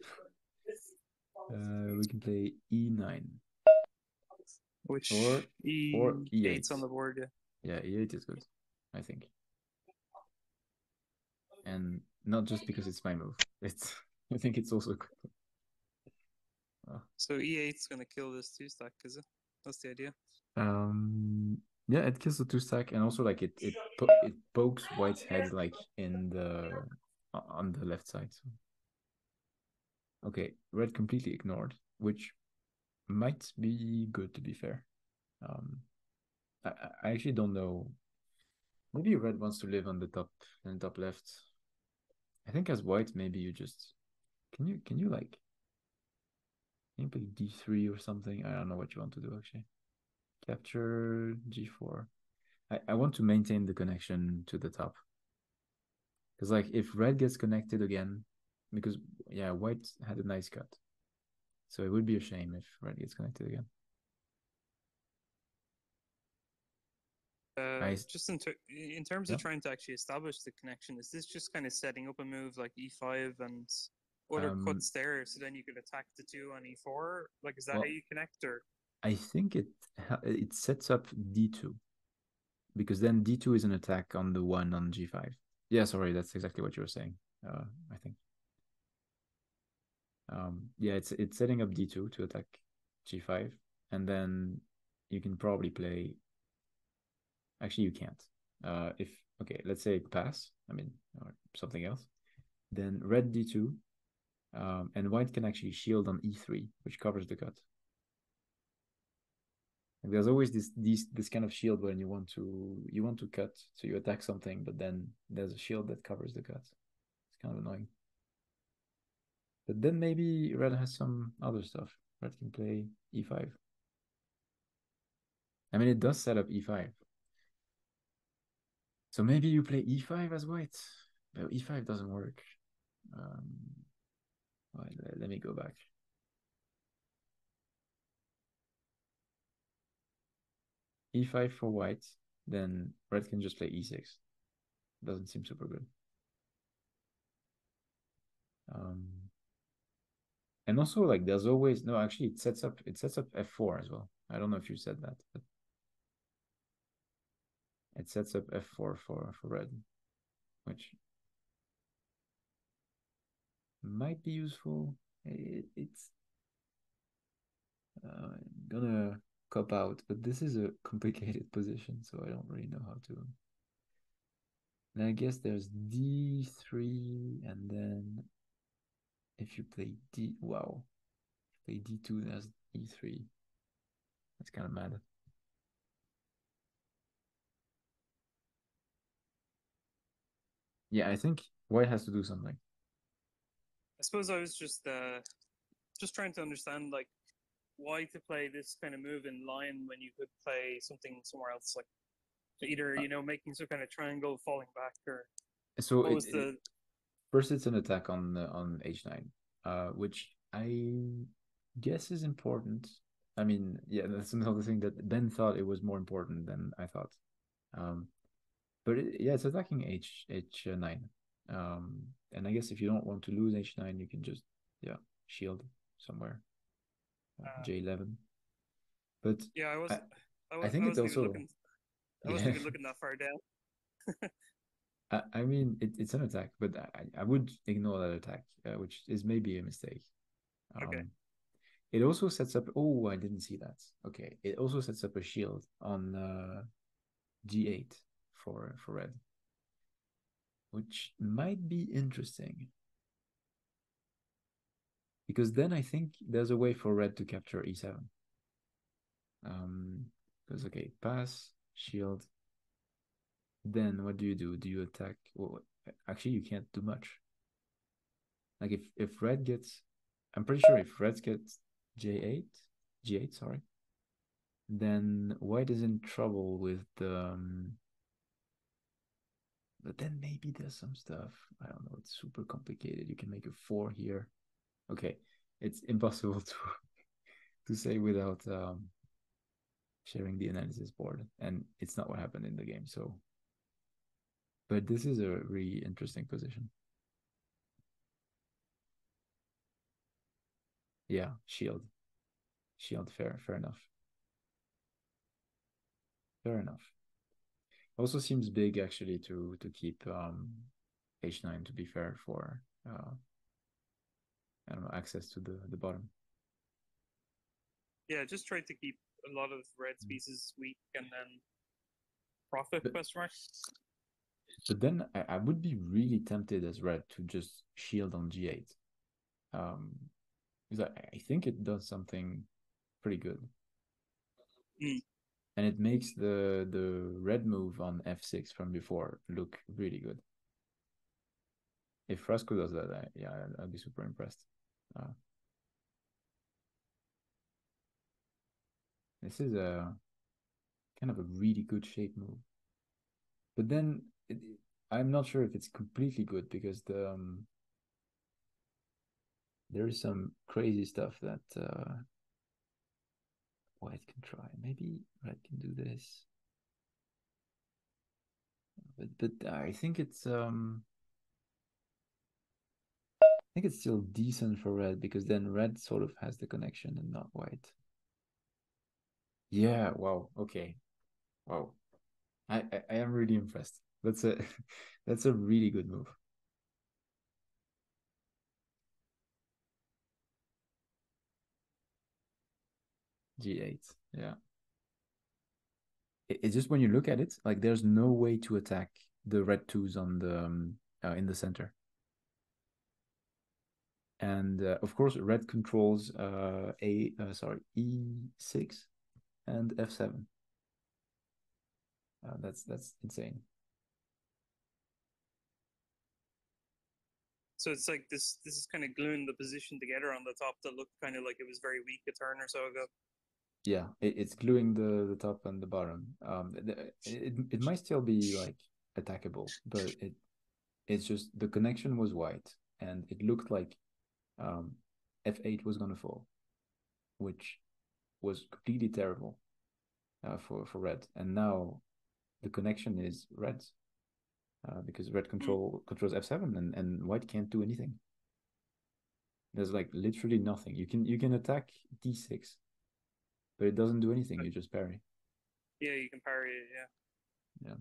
We can play E9. Which or E8's on the board, yeah. E8 is good, I think. And not just because it's my move. It's I think it's also good. So E8's gonna kill this 2-stack, is it? That's the idea. Yeah, it kills the 2-stack, and also like it pokes white's head like in the on the left side. So. Okay, red completely ignored, which might be good, to be fair. I actually don't know. Maybe red wants to live on the top left. I think as white, maybe you just can you like can you play D3 or something? I don't know what you want to do actually. Capture G4. I want to maintain the connection to the top. Because like if red gets connected again, because yeah, white had a nice cut. So it would be a shame if red gets connected again. Just in terms of trying to actually establish the connection, is this just kind of setting up a move like E5 and other cuts there, so then you could attack the 2 on E4? Like, is that how you connect, or? I think it sets up D2, because then D2 is an attack on the 1 on G5. Yeah, sorry, that's exactly what you were saying. I think. Yeah, it's setting up D2 to attack G5, and then you can probably play. Actually, you can't. If okay, let's say pass. I mean, or something else. Then red D2, and white can actually shield on E3, which covers the cut. Like there's always this kind of shield when you want to cut, so you attack something, but then there's a shield that covers the cut. It's kind of annoying. But then maybe red has some other stuff. Red can play E5. I mean, it does set up E5. So maybe you play E5 as white. But E5 doesn't work. Let me go back. E5 for white, then red can just play E6. Doesn't seem super good. And also, like, there's always no. Actually, it sets up F4 as well. I don't know if you said that, but it sets up F4 for red, which might be useful. It's I'm gonna cop out, but this is a complicated position, so I don't really know how to. And I guess there's D3, and then if you play wow, play D2, there's E3. That's kind of mad. Yeah, I think white has to do something. I suppose I was just trying to understand like why to play this kind of move in line when you could play something somewhere else, like either making some kind of triangle, falling back, or so first it's an attack on H9, which I guess is important. I mean, yeah, that's another thing that Ben thought it was more important than I thought. But yeah, it's attacking H9. And I guess if you don't want to lose H9, you can just shield somewhere. J11. But yeah, I think it's also. I wasn't even looking that far down. I mean, it's an attack, but I would ignore that attack, which is maybe a mistake. Okay. It also sets up. Oh, I didn't see that. Okay, it also sets up a shield on G8 for red, which might be interesting. Because then I think there's a way for red to capture E7. Because okay, pass, shield. Then what do? Do you attack? Well, actually, you can't do much. Like if red gets, I'm pretty sure if red gets G8, sorry, then white is in trouble with the. But then maybe there's some stuff. I don't know. It's super complicated. You can make a 4 here. Okay, it's impossible to say without sharing the analysis board, and it's not what happened in the game. So, but this is a really interesting position. Yeah, shield. Fair enough. Fair enough. Also seems big actually to keep h9, to be fair, for I don't know, access to the bottom. Yeah, just try to keep a lot of red pieces weak and then profit question mark. But then I would be really tempted as red to just shield on g8. Because I think it does something pretty good. And it makes the red move on f6 from before look really good. If Frasco does that, I'd be super impressed. This is a kind of a really good shape move. But then I'm not sure if it's completely good, because there is some crazy stuff that white can try. Maybe red can do this. But I think it's still decent for red, because then red sort of has the connection and not white. Yeah, wow, okay. Wow. I am really impressed. That's a really good move. G8, yeah. It's just when you look at it, like there's no way to attack the red twos on the in the center. And of course, red controls E6 and F7. That's insane. So it's like this is kind of gluing the position together on the top that looked kind of like it was very weak a turn or so ago. Yeah, it's gluing the top and the bottom. It might still be like attackable, but it's just the connection was white, and it looked like f8 was gonna fall, which was completely terrible for red. And now the connection is red, because red controls f7, and white can't do anything. There's like literally nothing. You can attack d6, but it doesn't do anything. You just parry. Yeah, you can parry it. Yeah.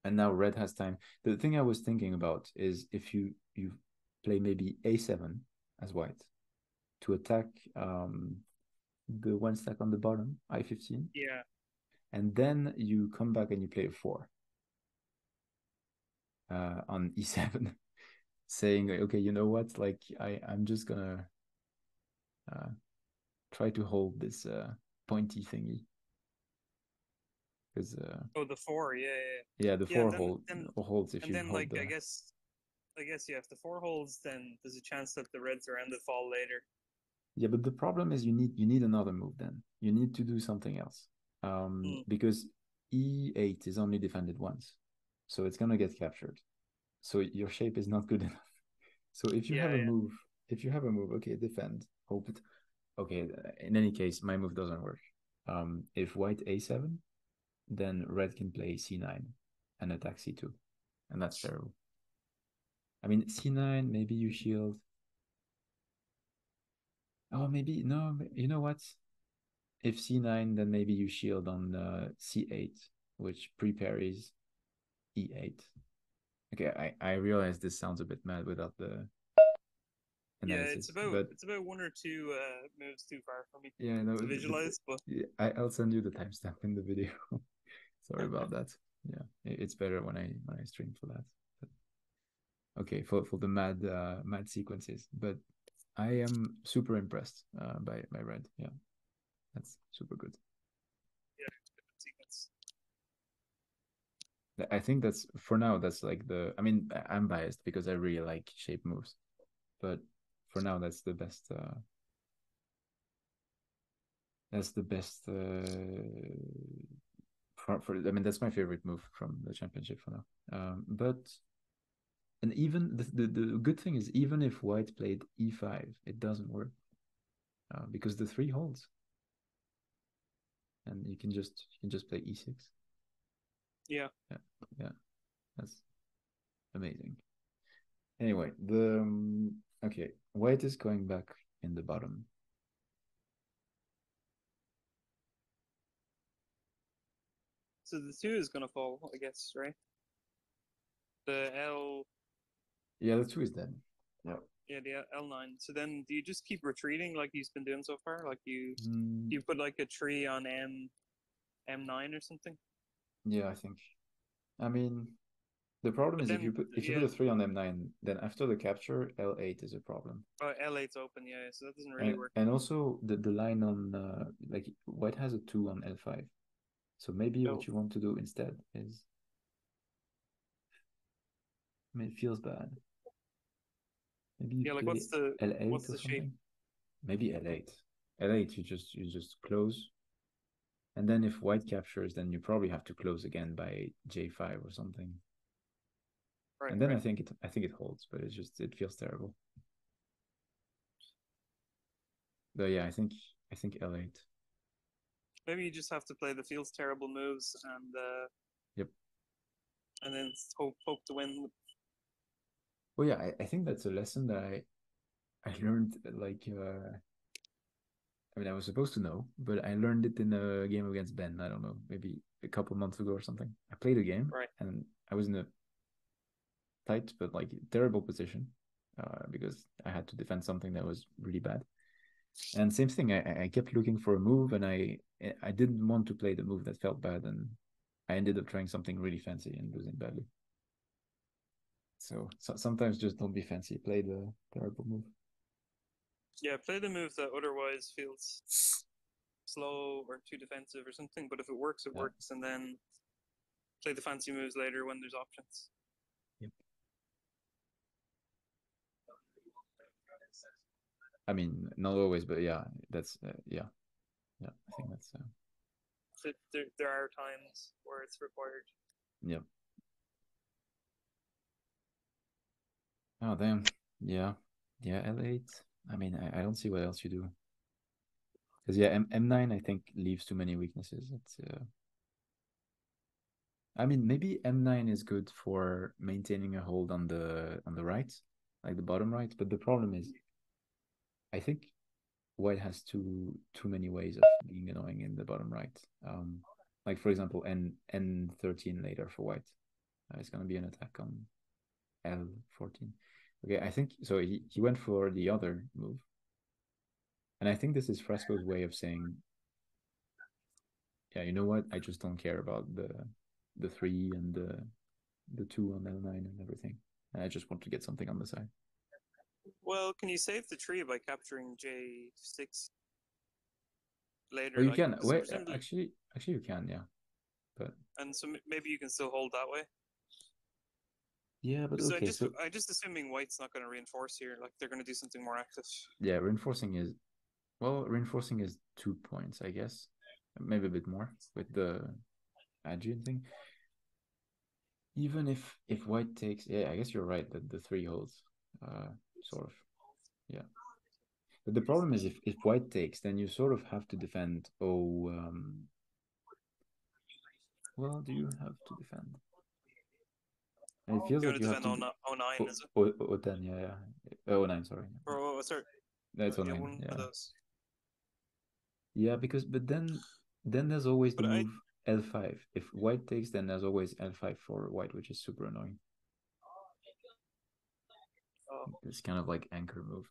And now red has time. The thing I was thinking about is if you play maybe a7 as white to attack the one stack on the bottom, I15. Yeah. And then you come back and you play a 4 on e7, saying, okay, you know what? Like I'm just gonna try to hold this pointy thingy. Because the 4, yeah, the 4 holds if you then hold like I guess yeah, if the 4 holds, then there's a chance that the reds are end to fall later. Yeah, but the problem is you need another move. Then you need to do something else, because e8 is only defended once, so it's gonna get captured. So your shape is not good enough. So if you have a move, okay, defend, hope it. Okay, in any case, my move doesn't work. If white a7, then red can play c9 and attack c2, and that's terrible. I mean, c9, maybe you shield. Oh, maybe, no, you know what? If c9, then maybe you shield on c8, which pre-parries e8. Okay, I realize this sounds a bit mad without the analysis. Yeah, it's about 1 or 2 moves too far for me to visualize. But yeah, I'll send you the timestamp in the video. Sorry about that. Yeah, it's better when I stream for that. But, okay, for the mad sequences, but I am super impressed by red. Yeah, that's super good. Yeah, sequence. I think that's for now. That's like I mean, I'm biased because I really like shape moves, but for now, that's the best. That's the best. I mean, that's my favorite move from the championship for now. And even the good thing is, even if white played e5, it doesn't work because the 3 holds, and you can just play e6. Yeah. Yeah, that's amazing. Anyway, okay, white is going back in the bottom. So the 2 is gonna fall, I guess, right? The L. Yeah, the 2 is dead. Yeah. Yeah, the L9. So then, do you just keep retreating like he's been doing so far? Like you put like a tree on M9 or something? Yeah, I think. I mean, the problem is if you put a 3 on M9, then after the capture, L8 is a problem. Oh, L8's open, yeah, so that doesn't really work. And also the line on like white has a 2 on L5. So maybe what you want to do instead is, I mean, it feels bad. Maybe you like play what's the L8 what's or the something. shape? Maybe L8. L8 you just close. And then if white captures, then you probably have to close again by J5 or something. Right, and then I think it holds, but it feels terrible. But yeah, I think L8. Maybe you just have to play the feels terrible moves and yep. And then hope to win. Well, yeah, I think that's a lesson that I learned, like I mean, I was supposed to know, but I learned it in a game against Ben. I don't know, maybe a couple months ago or something. I played a game, right, and I was in a tight but like terrible position because I had to defend something that was really bad. And same thing, I kept looking for a move, and I didn't want to play the move that felt bad, and I ended up trying something really fancy and losing badly. So sometimes just don't be fancy. Play the terrible move. Yeah, play the move that otherwise feels slow or too defensive or something. But if it works, it works, and then play the fancy moves later when there's options. Yep. I mean, not always, but yeah, that's yeah. I think that's. There are times where it's required. Yep. Oh damn! Yeah, L8. I mean, I don't see what else you do. Because yeah, M9 I think leaves too many weaknesses. It's I mean, maybe M9 is good for maintaining a hold on the right, like the bottom right. But the problem is, I think white has too many ways of being annoying in the bottom right. Like for example, N13 later for white. It's gonna be an attack on L14. Okay, I think so. He went for the other move, and I think this is Frasco's way of saying, yeah, you know what? I just don't care about the 3 and the 2 on L9 and everything. I just want to get something on the side. Well, can you save the tree by capturing J6 later? Oh, you can. Wait, actually, you can, yeah. But and so maybe you can still hold that way. Yeah, but okay. I'm just assuming white's not going to reinforce here. Like they're going to do something more active. Yeah, reinforcing is 2 points, I guess. Maybe a bit more with the Adrian thing. Even if white takes, yeah, I guess you're right that the 3 holds, sort of, yeah. But the problem is if white takes, then you sort of have to defend. Well, do you have to defend? And it feels like you have to defend 09, is it? 10, yeah. 09, sorry. Or sorry. That's 09. One yeah. of those. Yeah, but then there's always the move L5. If white takes, then there's always L5 for white, which is super annoying. It's kind of like anchor move.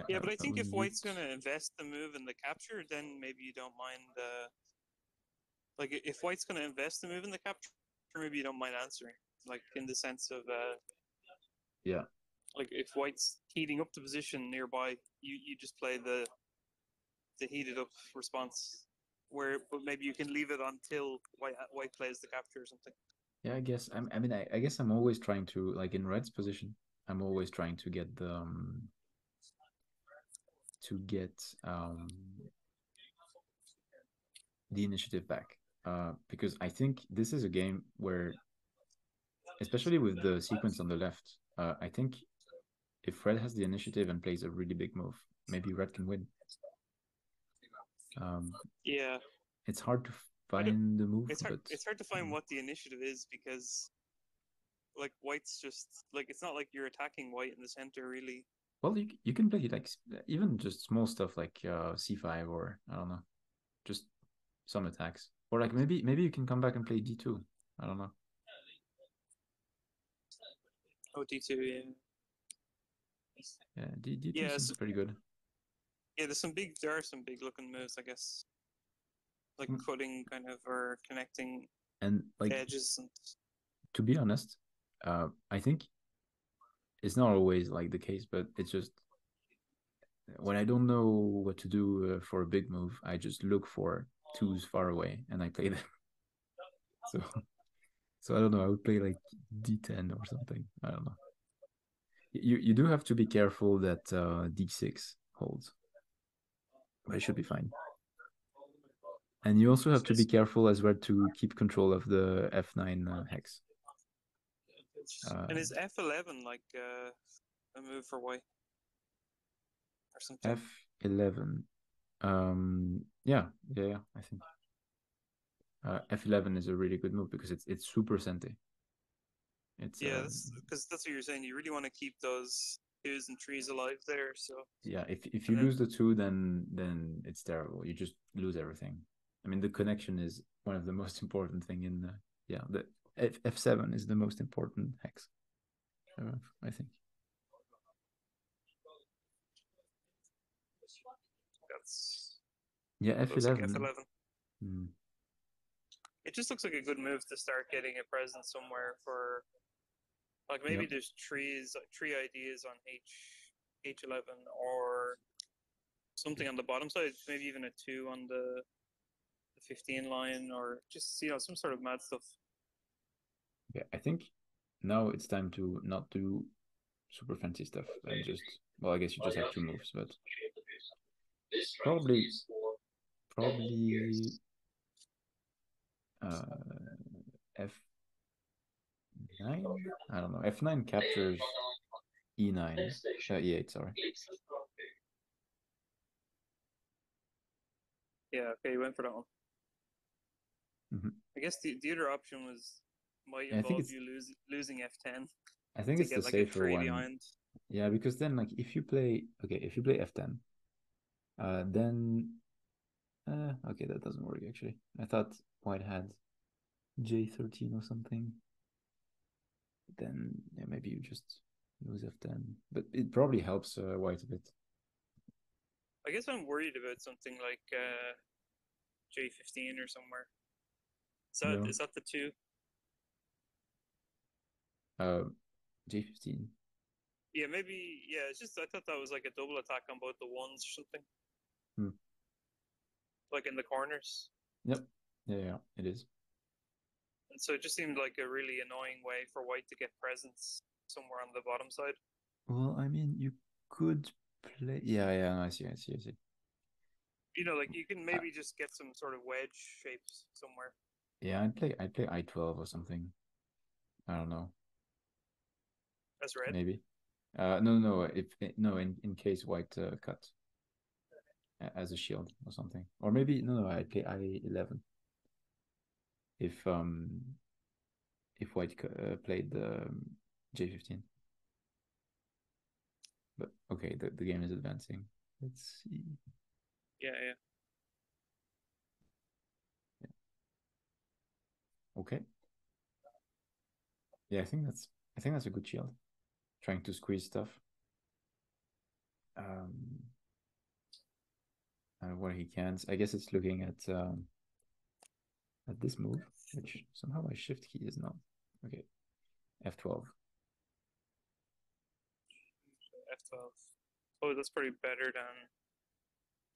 Yeah, but I think if white's going to invest the move in the capture, then maybe you don't mind. Like if white's going to invest the move in the capture, maybe you don't mind answering. Like in the sense of yeah. Like if white's heating up the position nearby, you just play the heated up response. But maybe you can leave it until white plays the capture or something. Yeah, I guess I guess I'm always trying to, like in red's position, I'm always trying to get the initiative back, because I think this is a game where, especially with the sequence on the left, I think if red has the initiative and plays a really big move, maybe red can win. Yeah. it's hard to find the move. It's hard to find what the initiative is because, like, white's just like it's not like you're attacking white in the center really. Well, you can play like even just small stuff like c5 or I don't know, just some attacks, or like maybe you can come back and play d2. I don't know. Oh, d2, yeah. Yeah, d2 seems pretty good. Yeah, there are some big looking moves, I guess, like cutting kind of or connecting and like edges. And... To be honest, I think it's not always like the case, but it's just when I don't know what to do for a big move, I just look for twos far away and I play them. So I don't know. I would play like d10 or something. I don't know. You do have to be careful that d6 holds, but it should be fine. And you also have to be careful as well to keep control of the f9 hex. And is f11 like a move for white or something? f11. Yeah, I think f11 is a really good move because it's super senti. It's because that's what you're saying. You really want to keep those twos and threes alive there. So yeah, if you lose the two, then it's terrible. You just lose everything. I mean, the connection is one of the most important thing in the f7 is the most important hex. I think. That's f11. Like F11. It just looks like a good move to start getting a presence somewhere for, like maybe there's three ideas on H11 or something on the bottom side, maybe even a 2 on the 15 line, or just some sort of mad stuff. Yeah, I think now it's time to not do super fancy stuff and just, well, I guess you just have 2 moves, but probably f9. I don't know. f9 captures e9, e8. Sorry. Yeah. Okay, you went for that one. I guess the other option might involve you losing f10. I think it's the safer one. Behind. Yeah, because then like if you play f10, then okay, that doesn't work actually. I thought white had j13 or something. Then yeah, maybe you just lose f10, but it probably helps white a bit. I guess I'm worried about something like j15 or somewhere. Is that the 2? j15. Yeah, maybe. Yeah, it's just I thought that was like a double attack on both the ones or something. Like in the corners. Yep. Yeah, it is. And so it just seemed like a really annoying way for white to get presence somewhere on the bottom side. Well, I mean, you could play. Yeah. I see. Like you can maybe just get some sort of wedge shapes somewhere. Yeah, I'd play I12 or something. I don't know. As red? Maybe. No. In case white cut as a shield or something, or maybe no. I'd play I11 if white played the j15. But okay, the game is advancing. Let's see. Yeah. Okay. Yeah, I think that's a good shield. Trying to squeeze stuff. What he can. I guess it's looking at this move, which somehow my shift key is not. Okay. F12. F12. Oh, that's pretty better than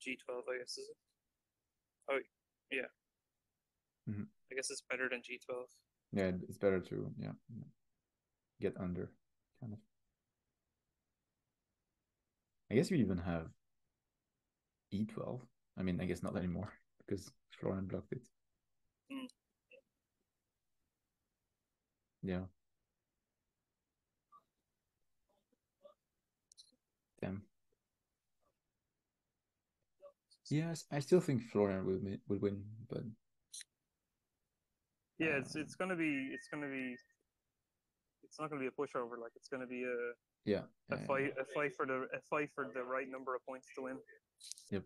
G12, I guess, is it? Oh, yeah. I guess it's better than G12. Yeah, it's better to get under, kind of. I guess you even have E12. I mean, I guess not anymore because Florian blocked it. Yeah. Damn. Yes, I still think Florian will win, but yeah, it's not gonna be a pushover. Like it's gonna be a fight for the right number of points to win. Yep.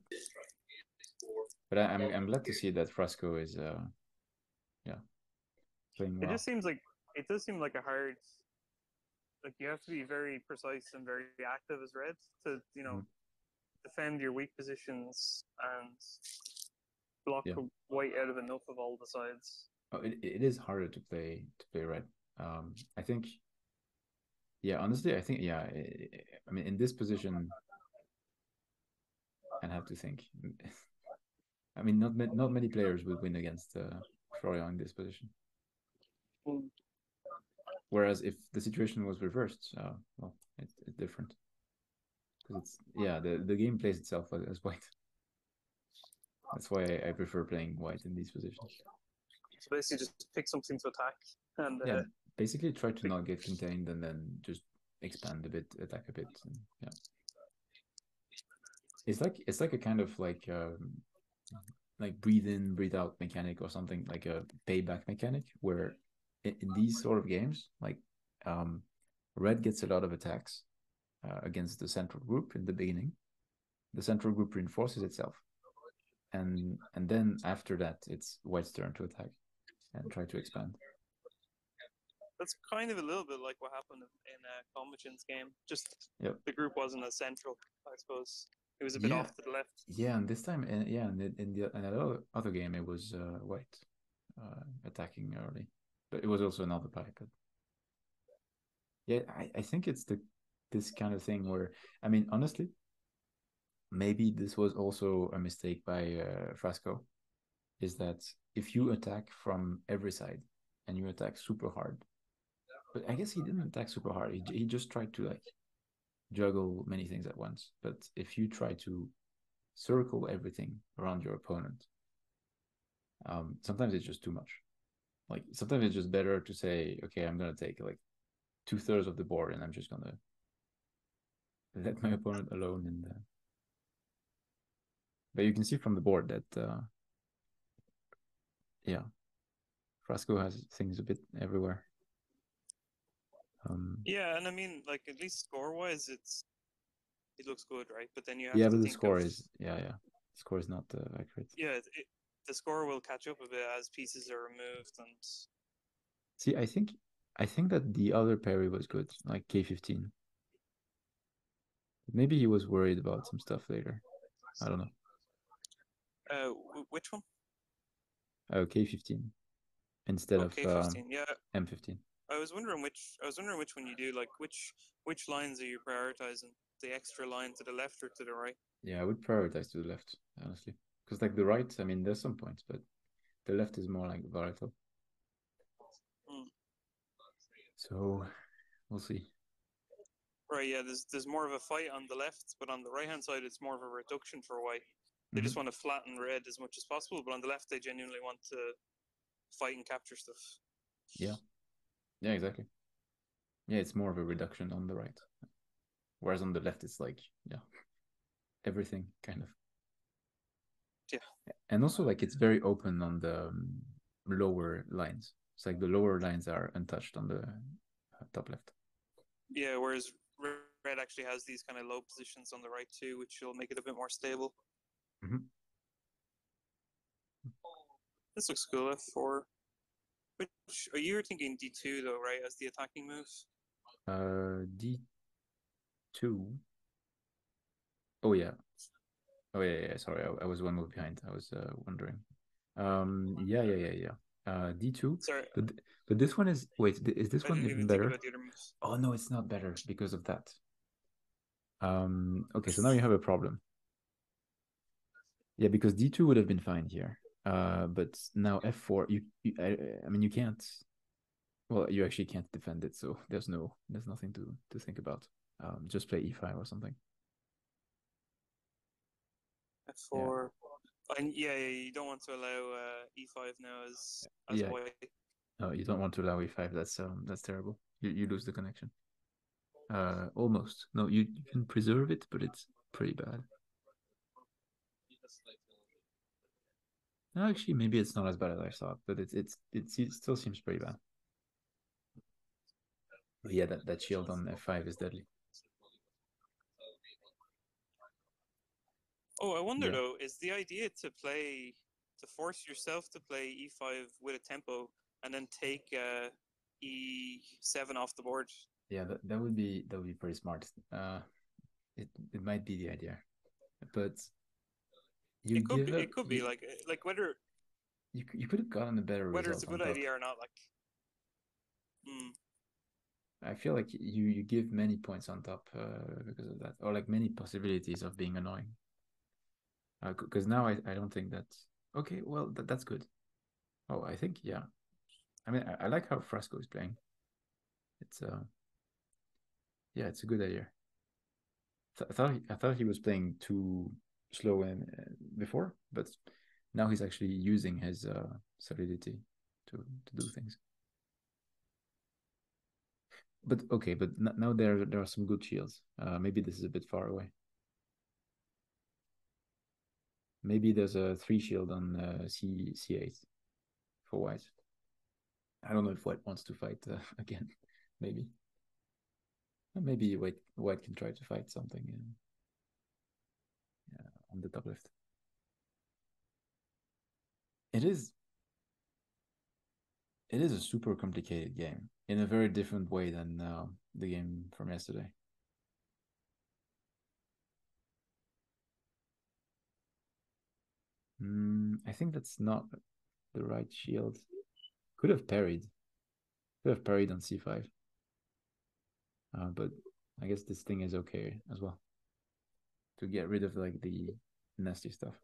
But I'm glad to see that Frasco is playing well. It does seem like a hard, like you have to be very precise and very active as red to defend your weak positions and block white out of enough of all the sides. Oh, it is harder to play red. I think. Yeah, honestly, I think I mean, in this position, I'd have to think. I mean, not many players would win against Florian in this position. Whereas if the situation was reversed, well, it's different. Because the game plays itself as white. That's why I prefer playing white in these positions. So basically, just pick something to attack and basically try to not get contained and then just expand a bit, attack a bit. And, it's like a kind of like breathe in, breathe out mechanic or something, like a payback mechanic, where in these sort of games, like red gets a lot of attacks against the central group in the beginning. The central group reinforces itself, and then after that, it's white's turn to attack and try to expand. That's kind of a little bit like what happened in Combation's game. Just the group wasn't as central, I suppose. It was a bit off to the left. Yeah, and this time, in the other game, it was white attacking early, but it was also another pipe. But yeah, I think it's this kind of thing where, I mean, honestly, maybe this was also a mistake by Frasco, is that if you attack from every side and you attack super hard, but I guess he didn't attack super hard. He just tried to like juggle many things at once. But if you try to circle everything around your opponent, sometimes it's just too much. Like sometimes it's just better to say, okay, I'm gonna take like 2/3 of the board and I'm just gonna let my opponent alone. And but you can see from the board that Frasco has things a bit everywhere. Yeah, and I mean, like at least score-wise, it looks good, right? But then you have to but the think score is the score is not accurate. Yeah, the score will catch up a bit as pieces are removed and. See, I think that the other parry was good, like K15. Maybe he was worried about some stuff later. I don't know. Which one? Oh, K15 instead of K15. M15. I was wondering which one you do. Like which lines are you prioritizing? The extra line to the left or to the right? Yeah, I would prioritize to the left, honestly, because like the right, I mean, there's some points, but the left is more like volatile. So we'll see. Right, yeah, there's more of a fight on the left, but on the right hand side, it's more of a reduction for white. They just want to flatten red as much as possible, but on the left, they genuinely want to fight and capture stuff. Yeah, exactly. Yeah, it's more of a reduction on the right, whereas on the left, it's like everything kind of. Yeah, and also like it's very open on the lower lines. It's like the lower lines are untouched on the top left. Yeah, whereas red actually has these kind of low positions on the right too, which will make it a bit more stable. This looks cool. F4. Which you were thinking D2 though, right, as the attacking move? D2. Oh yeah. Sorry, I was one move behind. I was wondering. D2. Sorry. But this one is is this one even better? Think about the other moves. Oh no, it's not better because of that. Okay, so now you have a problem. Yeah, because D2 would have been fine here. But now F4, I mean you can't. Well, you actually can't defend it, so there's nothing to think about. Just play E5 or something. F4. And you don't want to allow E5 now as white. No, you don't want to allow E5. That's terrible. You lose the connection. Almost. No, you can preserve it, but it's pretty bad. No, actually, maybe it's not as bad as I thought, but it still seems pretty bad. But yeah, that shield on F5 is deadly. Oh, I wonder though, is the idea to force yourself to play E5 with a tempo and then take E7 off the board? Yeah, that would be pretty smart. It might be the idea, but it could be like whether you could have gotten a better result. Whether it's a good idea or not, like. I feel like you give many points on top because of that, or like many possibilities of being annoying. Because now I don't think that's okay. Well, that's good. Oh, I think yeah. I mean, I like how Frasco is playing. It's yeah, it's a good idea. I thought he was playing too slow and before, but now he's actually using his solidity to do things. But okay, but now there are some good shields. Maybe this is a bit far away. Maybe there's a 3 shield on C8 for white. I don't know if white wants to fight again. Maybe. Maybe white can try to fight something on the top left. It is a super complicated game in a very different way than the game from yesterday. I think that's not the right shield. Could have parried. Could have parried on C5. But I guess this thing is okay as well. To get rid of like the nasty stuff.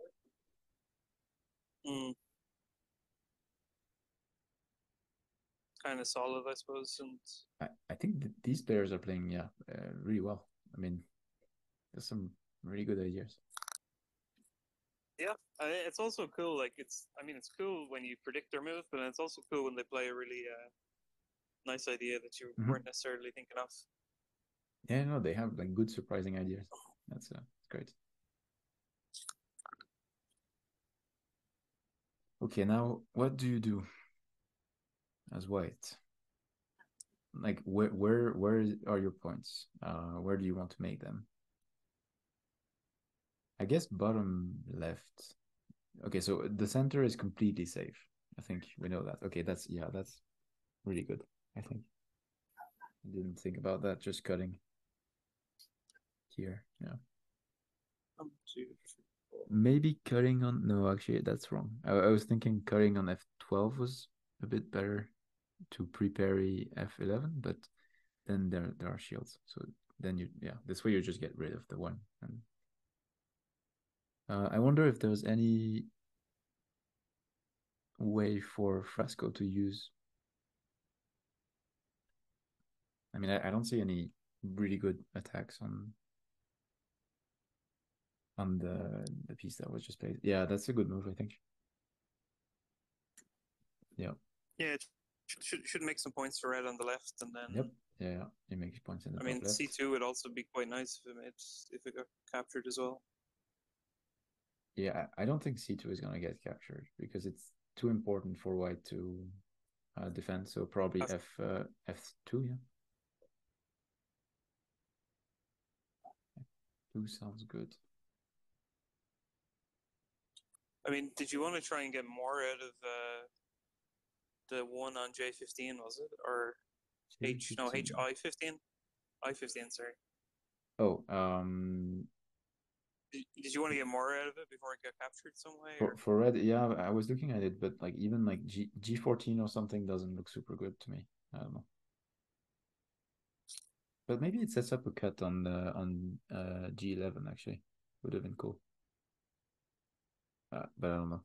Kind of solid, I suppose. And I think these players are playing really well. I mean, there's some really good ideas. Yeah, it's also cool. Like it's cool when you predict their move, but it's also cool when they play a really nice idea that you weren't necessarily thinking of. Yeah, no, they have like good surprising ideas. That's great. Okay, now what do you do as white? Like where are your points? Where do you want to make them? I guess bottom left. Okay, so the center is completely safe. I think we know that. Okay, that's really good. I think I didn't think about that. Just cutting here. Yeah. Maybe cutting on no, actually that's wrong. I was thinking cutting on F12 was a bit better to pre-parry F11, but then there are shields. So then this way you just get rid of the one. And I wonder if there's any way for Frasco to use. I mean, I don't see any really good attacks on the piece that was just played. Yeah, that's a good move, I think. Yeah. Yeah, it should make some points for red on the left, and then. Yep. Yeah, it makes points in the top left. C2 would also be quite nice if it got captured as well. Yeah, I don't think C2 is gonna get captured because it's too important for white to defend. So probably F2, yeah. F2 sounds good. I mean, did you want to try and get more out of the one on J15? Was it or HI15? I15, sorry. Oh, Did you want to get more out of it before it got captured some way? For red, yeah, I was looking at it, but like even like G14 or something doesn't look super good to me. I don't know. But maybe it sets up a cut on G11 actually. Would have been cool. But I don't know.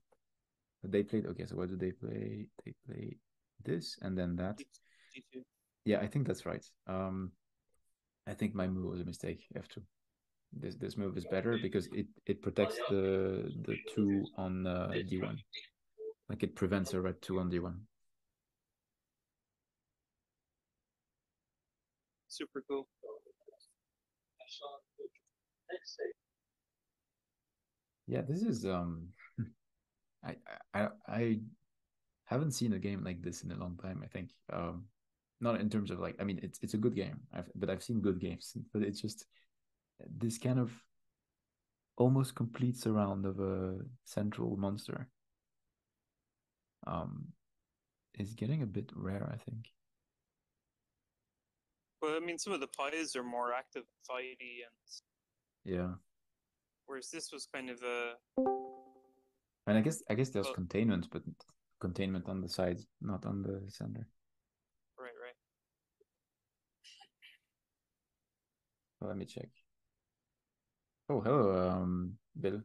But they played okay, so what did they play? They played this and then that. G2. Yeah, I think that's right. I think my move was a mistake, F2. This move is better because it protects the 2 on D1. Like it prevents a red 2 on D1. Super cool. Yeah, this is I haven't seen a game like this in a long time. I think not in terms of like, I mean, it's a good game, but I've seen good games, but it's just this kind of almost complete surround of a central monster is getting a bit rare, I think. Well, I mean, some of the pies are more active, fighty, and yeah. Whereas this was kind of a. And I guess there's containment, but containment on the sides, not on the center. Right. Well, let me check. Oh, hello, Bill.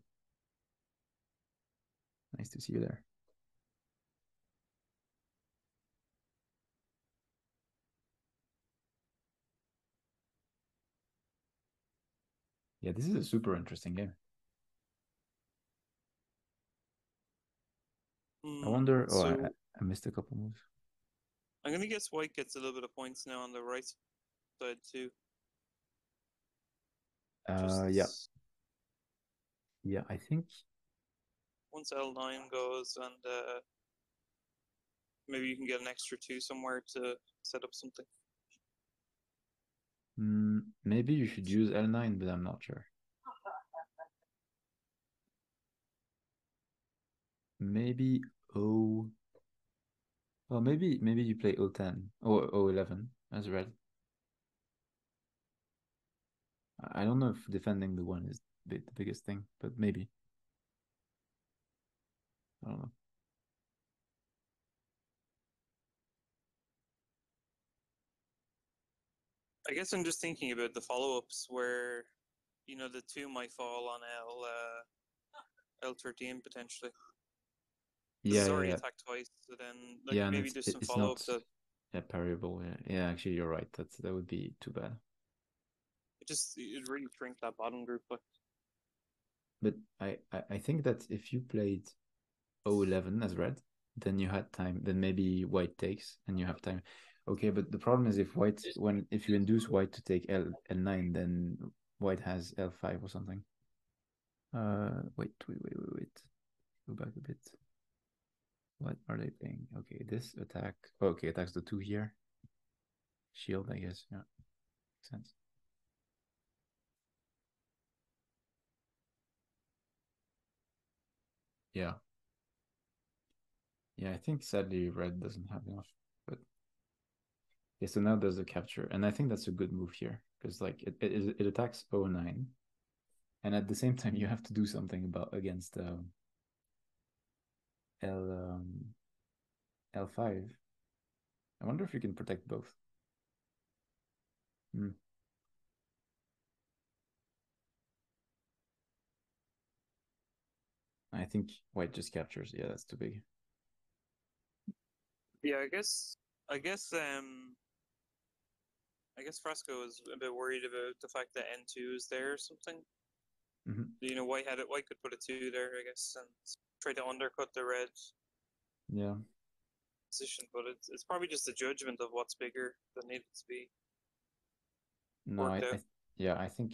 Nice to see you there. Yeah, this is a super interesting game. I wonder. Oh, so, I missed a couple moves. I'm gonna guess white gets a little bit of points now on the right side too. Yeah. Yeah, I think once L9 goes, and maybe you can get an extra 2 somewhere to set up something. Maybe you should use L9, but I'm not sure. Maybe O. Well, maybe you play O10 or O11 as red. I don't know if defending the one is the biggest thing, but maybe. I don't know. I guess I'm just thinking about the follow-ups where, you know, the 2 might fall on L13 potentially. Yeah, it's already attacked twice, so then like maybe there's some follow-up that. Yeah, parryable. Yeah, actually, you're right. That would be too bad. It really shrink that bottom group, But I think that if you played O11 as red, then you had time. Then maybe white takes, and you have time. Okay, but the problem is if you induce white to take L9, then white has L5 or something. Wait. Go back a bit. What are they playing? Okay, this attack. Okay, attacks the 2 here. Shield, I guess. Yeah, makes sense. Yeah. Yeah, I think sadly red doesn't have enough, but yeah. So now there's a capture, and I think that's a good move here because like it attacks O9, and at the same time you have to do something against L5. I wonder if you can protect both. I think white just captures. Yeah, that's too big. Yeah, I guess Frasco is a bit worried about the fact that N2 is there or something. You know, white could put a 2 there, I guess, and try to undercut the red. Yeah. Position, but it's probably just a judgment of what's bigger than needed to be. No, I think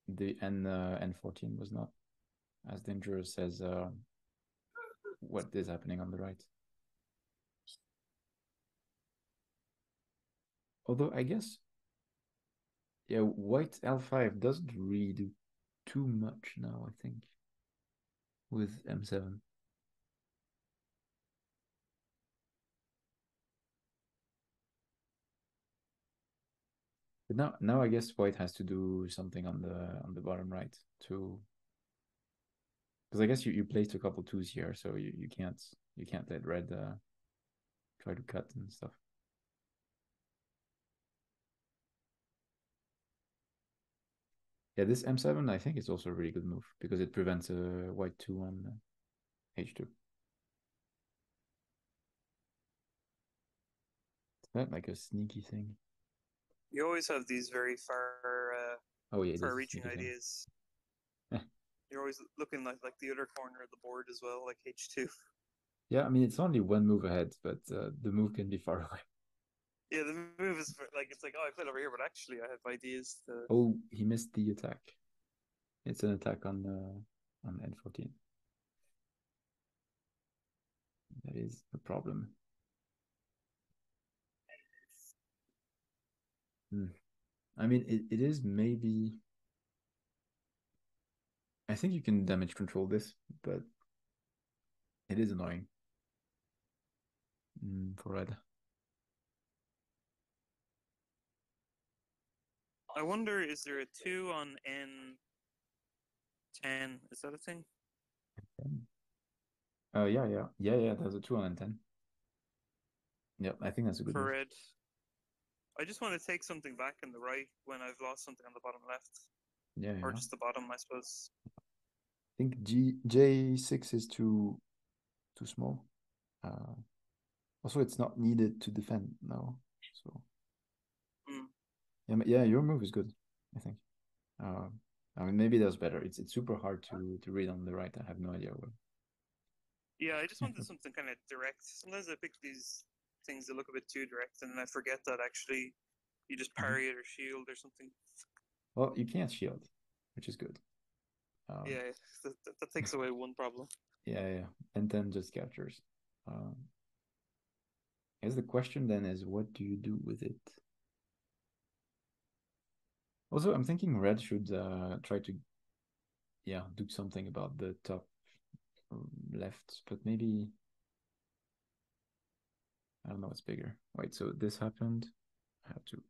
the N14 was not as dangerous as what is happening on the right. Although I guess, yeah, white L5 doesn't really do too much now, I think, with M7. But now I guess white has to do something on the bottom right to, because I guess you placed a couple 2s here, so you can't let red try to cut and stuff. Yeah, this M7 I think is also a really good move because it prevents a white 2 on H2. Is that like a sneaky thing? You always have these very far-reaching ideas. You're always looking like the other corner of the board as well, like H2. Yeah, I mean it's only one move ahead, but the move can be far away. Yeah, the move is like it's like, oh, I played over here, but actually I have ideas to. Oh, he missed the attack. It's an attack on N14. That is a problem. I mean, it is maybe... I think you can damage control this, but it is annoying for red. I wonder, is there a 2 on N10? Is that a thing? Yeah. There's a 2 on N10. Yep, I think that's a good for move. red. I just want to take something back in the right when I've lost something on the bottom left. Yeah. Or just the bottom, I suppose. I think J6 is too small. Also, it's not needed to defend now. So yeah, your move is good, I think. I mean, maybe that's better. It's super hard to read on the right. I have no idea what. Yeah, I just wanted something kind of direct. Sometimes I pick these things that look a bit too direct, and then I forget that actually you just parry it or shield or something. Well, you can't shield, which is good. Yeah, that takes away one problem. Yeah, and then just captures. I guess the question then is, what do you do with it? Also, I'm thinking red should try to, do something about the top left, but maybe, I don't know what's bigger. Wait, so this happened. I have to.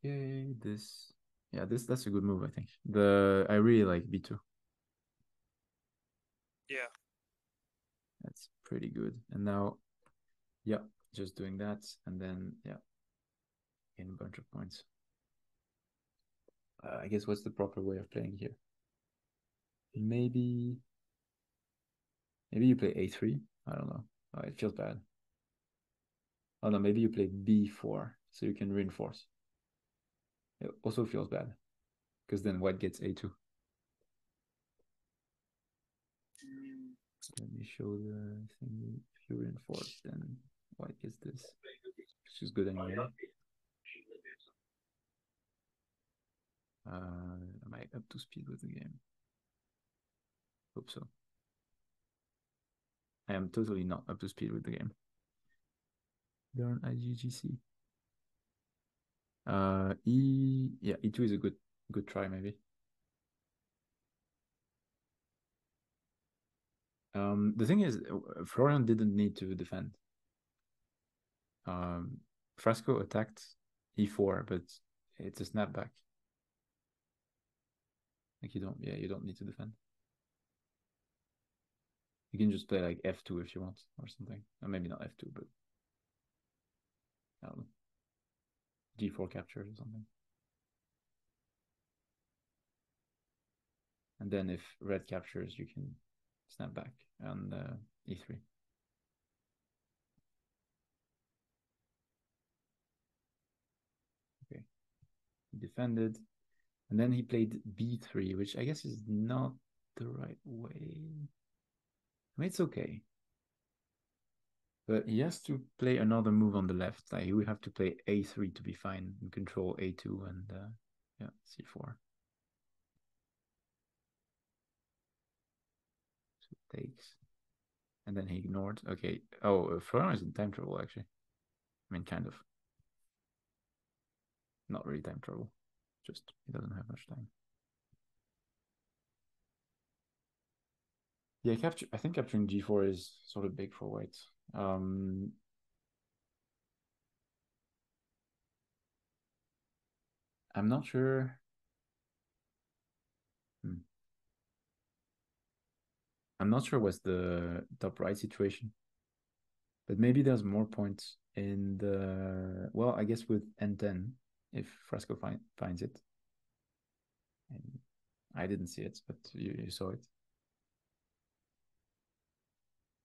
Okay, this. Yeah, that's a good move, I think. I really like B2. Yeah. That's pretty good. And now, just doing that, and then gain a bunch of points. I guess what's the proper way of playing here? Maybe you play A3. I don't know. It feels bad. Oh no, maybe you play B4 so you can reinforce. It also feels bad because then white gets A2. Let me show the thing. If you reinforce, then white gets this, which is good anyway. Am I up to speed with the game? Hope so. I am totally not up to speed with the game. Darn IGGC. E2 is a good try, maybe. The thing is, Florian didn't need to defend. Frasco attacked E4, but it's a snapback. Like you don't need to defend. You can just play like F2 if you want or something. Or maybe not F2, but I don't know. G4 captures or something. And then if red captures, you can snap back on E3. Okay. He defended. And then he played B3, which I guess is not the right way. I mean, it's okay. But he has to play another move on the left. Like he would have to play A3 to be fine and control A2 and C4. So it takes. And then he ignored. Okay. Oh, Florian is in time trouble, actually. I mean, kind of. Not really time trouble. Just he doesn't have much time. Yeah, I think capturing G4 is sort of big for white. I'm not sure. I'm not sure what's the top right situation. But maybe there's more points in the... Well, I guess with N10, if Frasco finds it. And I didn't see it, but you saw it.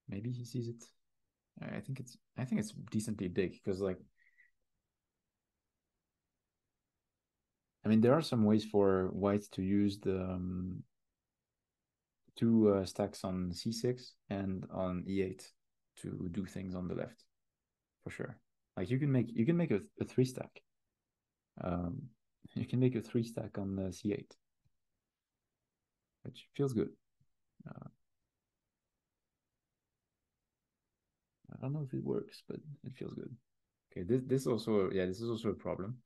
Maybe he sees it. I think it's decently big because, like, I mean, there are some ways for white to use the two stacks on C6 and on E8 to do things on the left, for sure. Like you can make a 3-stack. You can make a 3-stack on the C8, which feels good. I don't know if it works, but it feels good. Okay, this also, yeah, this is also a problem.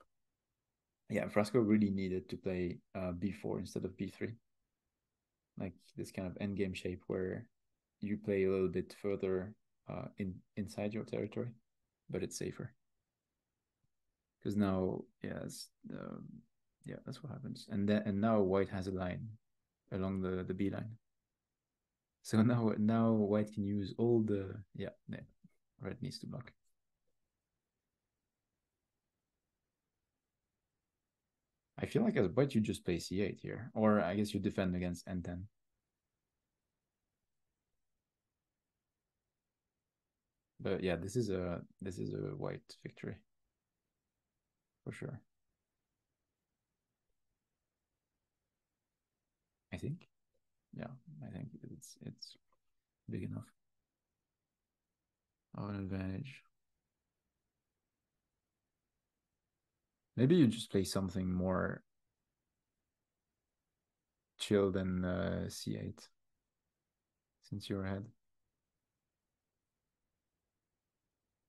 Yeah, Frasco really needed to play b4 instead of b3. Like this kind of endgame shape where you play a little bit further inside your territory, but it's safer. Because now, yes, yeah, that's what happens. And now white has a line along the B line. So now white can use all the red needs to block. I feel like as white you just play c8 here, or I guess you defend against n10. But yeah, this is a white victory for sure. I think, yeah, I think it's big enough. Oh, an advantage. Maybe you just play something more chill than c8 since you're ahead.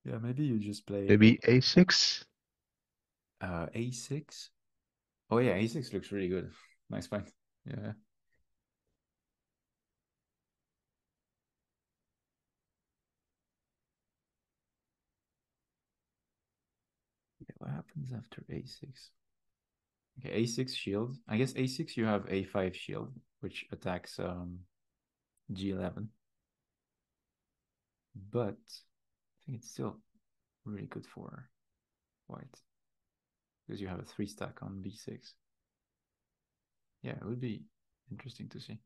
Yeah, maybe you just play maybe a6. A6. Oh yeah, A6 looks really good. Nice fight. Yeah. Okay, what happens after A6? Okay, A6 shield. I guess A6 you have A5 shield, which attacks G11. But I think it's still really good for white. Because you have a 3-stack on B6. Yeah, it would be interesting to see.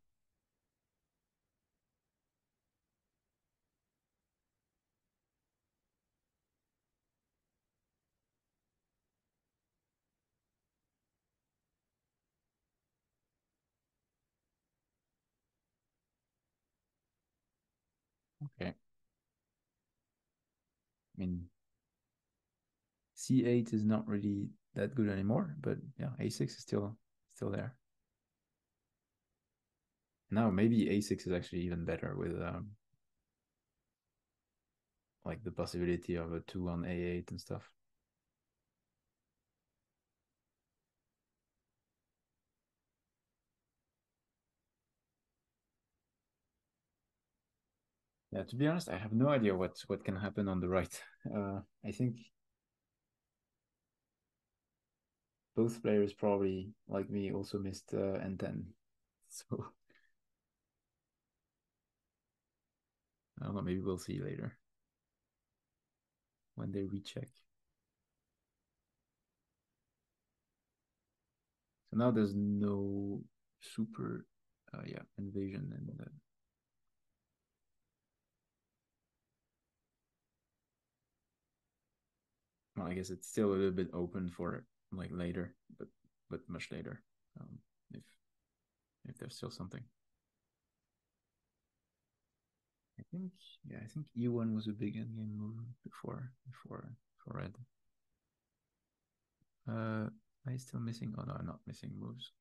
Okay. I mean, C8 is not really that good anymore, but yeah, A6 is still there. Now maybe A6 is actually even better with like the possibility of a 2 on A8 and stuff. Yeah, to be honest, I have no idea what can happen on the right. I think both players probably, like me, also missed N10. So I don't know, maybe we'll see later when they recheck. So now there's no super invasion and well, I guess it's still a little bit open for like later, but much later, if there's still something. I think E1 was a big endgame move before red. Am I still missing? Oh no, I'm not missing moves.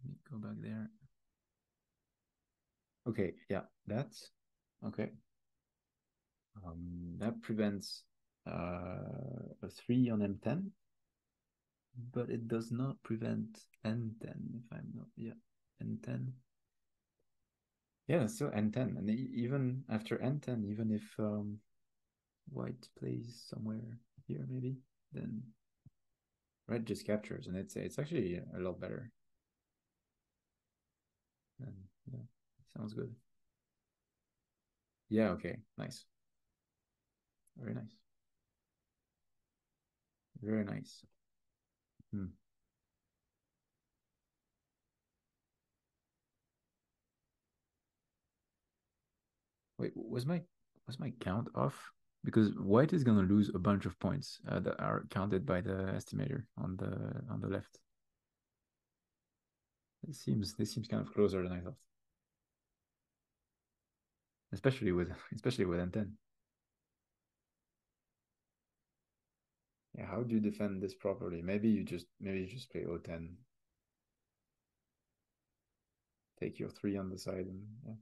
Let me go back there. Okay, yeah, that's okay. That prevents a 3 on M10, but it does not prevent N10 if I'm not, yeah, N10. Yeah, it's still N10, and even after N10, even if white plays somewhere here maybe, then red just captures, and it's actually a lot better. And yeah, sounds good. Yeah, okay, nice. Very nice. Very nice. Wait, was my count off? Because white is gonna lose a bunch of points that are counted by the estimator on the left. This seems kind of closer than I thought. Especially with N10. Yeah, how do you defend this properly? Maybe you just play O10. take your 3 on the side and yeah.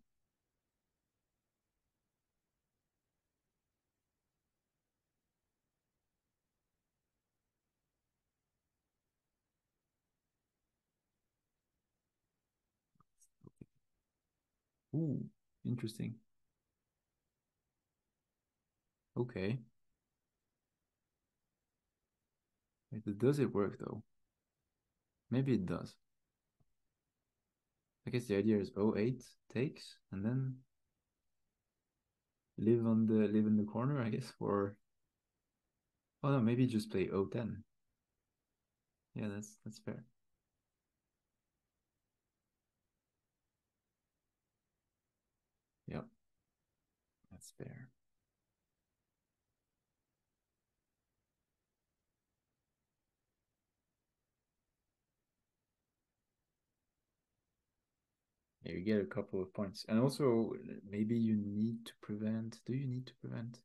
Ooh, interesting. Okay. Does it work though? Maybe it does. I guess the idea is 08 takes and then live in the corner, I guess, or oh no, maybe just play 010. Yeah, that's fair. Yep. That's fair. Yeah, you get a couple of points. And also maybe you need to prevent, do you need to prevent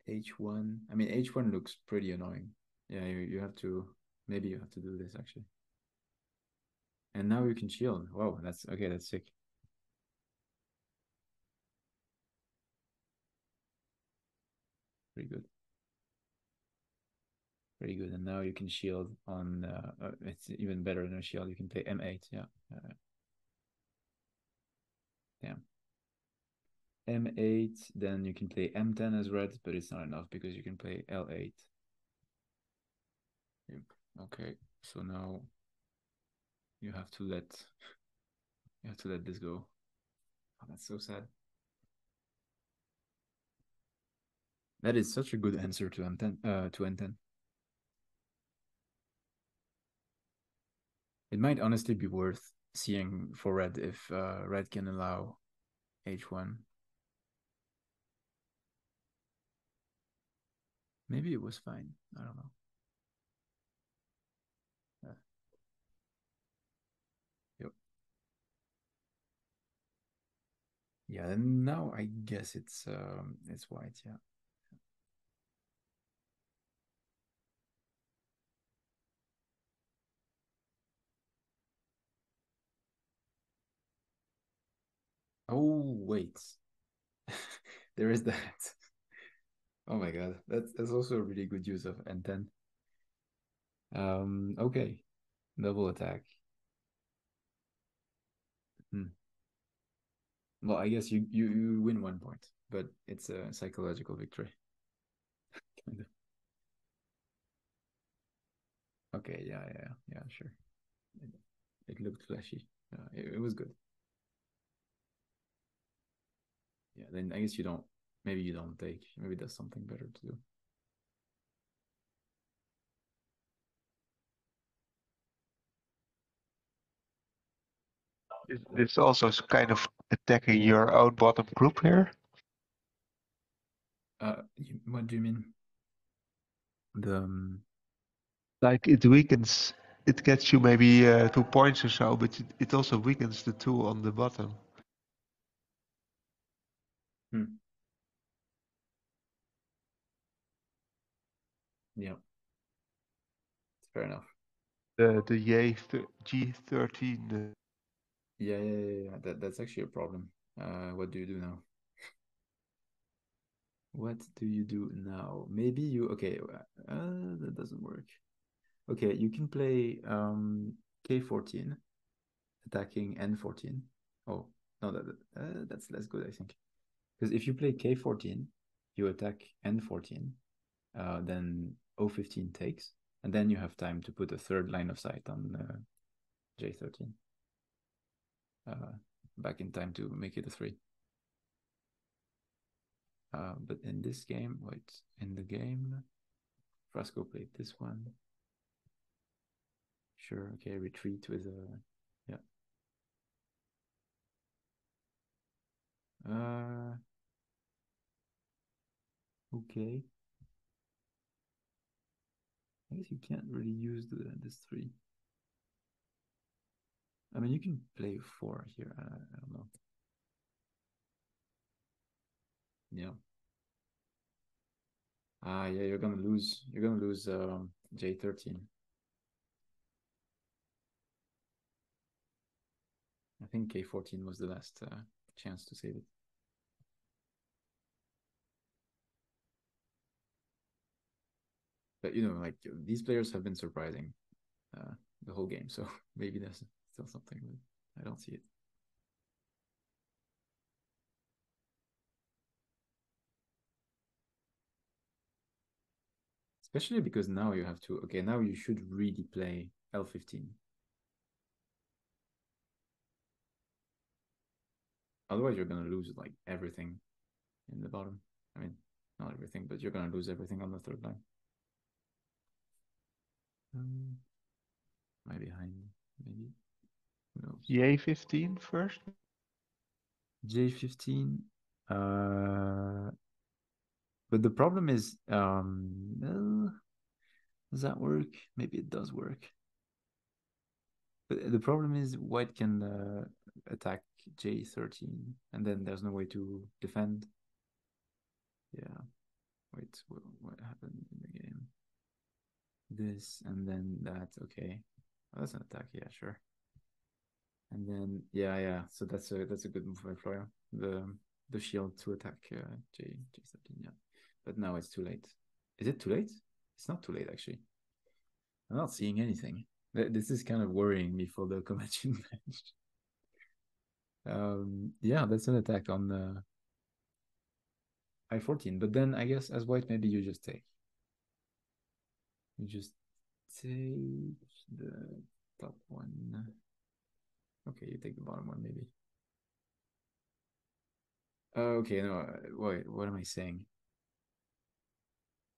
H1? I mean H1 looks pretty annoying. Yeah, you have to, maybe you have to do this actually. And now you can shield. Wow, that's okay, that's sick. Pretty good. Pretty good. And now you can shield on, it's even better than a shield. You can play M8, yeah. Damn. M8, then you can play M10 as red, but it's not enough because you can play L8. Yep. Okay, so now you have to let this go. Oh, that's so sad. That is such a good answer to M10 to N10. It might honestly be worth seeing for red if red can allow H1. Maybe it was fine. I don't know. Yep. Yeah, and now I guess it's white, yeah. Oh wait. There is that. Oh my god. That's also a really good use of N10. Okay. Double attack. Well, I guess you win 1 point, but it's a psychological victory. Kind of. Okay, yeah, sure. It looked flashy. It was good. Yeah, then I guess you don't. Maybe you don't take. Maybe there's something better to do. It's also kind of attacking your own bottom group here. What do you mean? The like it weakens. It gets you maybe 2 points or so, but it also weakens the 2 on the bottom. Yeah, fair enough. The G13. Yeah. That's actually a problem. What do you do now? What do you do now? Maybe you okay. That doesn't work. Okay, you can play K14, attacking N14. Oh no, that's less good, I think. Because if you play K14, you attack N14, then O15 takes, and then you have time to put a third line of sight on J13. Back in time to make it a 3. But in this game, in the game, Frasco played this one. Sure, okay, retreat with a, yeah. Okay. I guess you can't really use this 3. I mean, you can play 4 here. I don't know. Yeah. Yeah, you're gonna lose. You're gonna lose J13. think K14 was the last chance to save it. But like these players have been surprising the whole game, so maybe there's still something, but I don't see it. Especially because now you have to, okay, now you should really play L15. Otherwise, you're going to lose like everything in the bottom. I mean, not everything, but you're going to lose everything on the third line. Am I behind? Maybe. Who knows? J15 first? J15. But the problem is, does that work? Maybe it does work. But the problem is white can attack J13, and then there's no way to defend. Yeah. Wait, what happened in the game? This and then that. Okay, oh, that's an attack. Yeah, sure. And then yeah. So that's a good move by Florian. The shield to attack J13. Yeah, but now it's too late. Is it too late? It's not too late actually. I'm not seeing anything. This is kind of worrying me for the Comanche match. Yeah, that's an attack on the I-14. But then I guess as white, maybe you just take. You just take the top one. Okay, you take the bottom one, maybe. Okay, no, wait, what am I saying?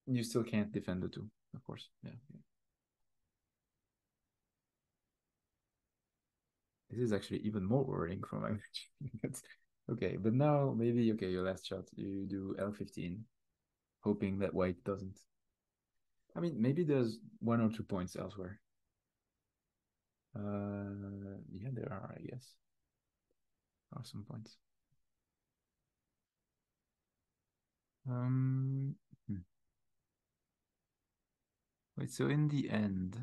You still can't defend the two, of course. Yeah. This is actually even more worrying for my match. Okay, but now maybe, okay, your last shot, you do L15, hoping that white doesn't. I mean, maybe there's 1 or 2 points elsewhere. Yeah, there are, I guess. There are some points. Wait, so in the end,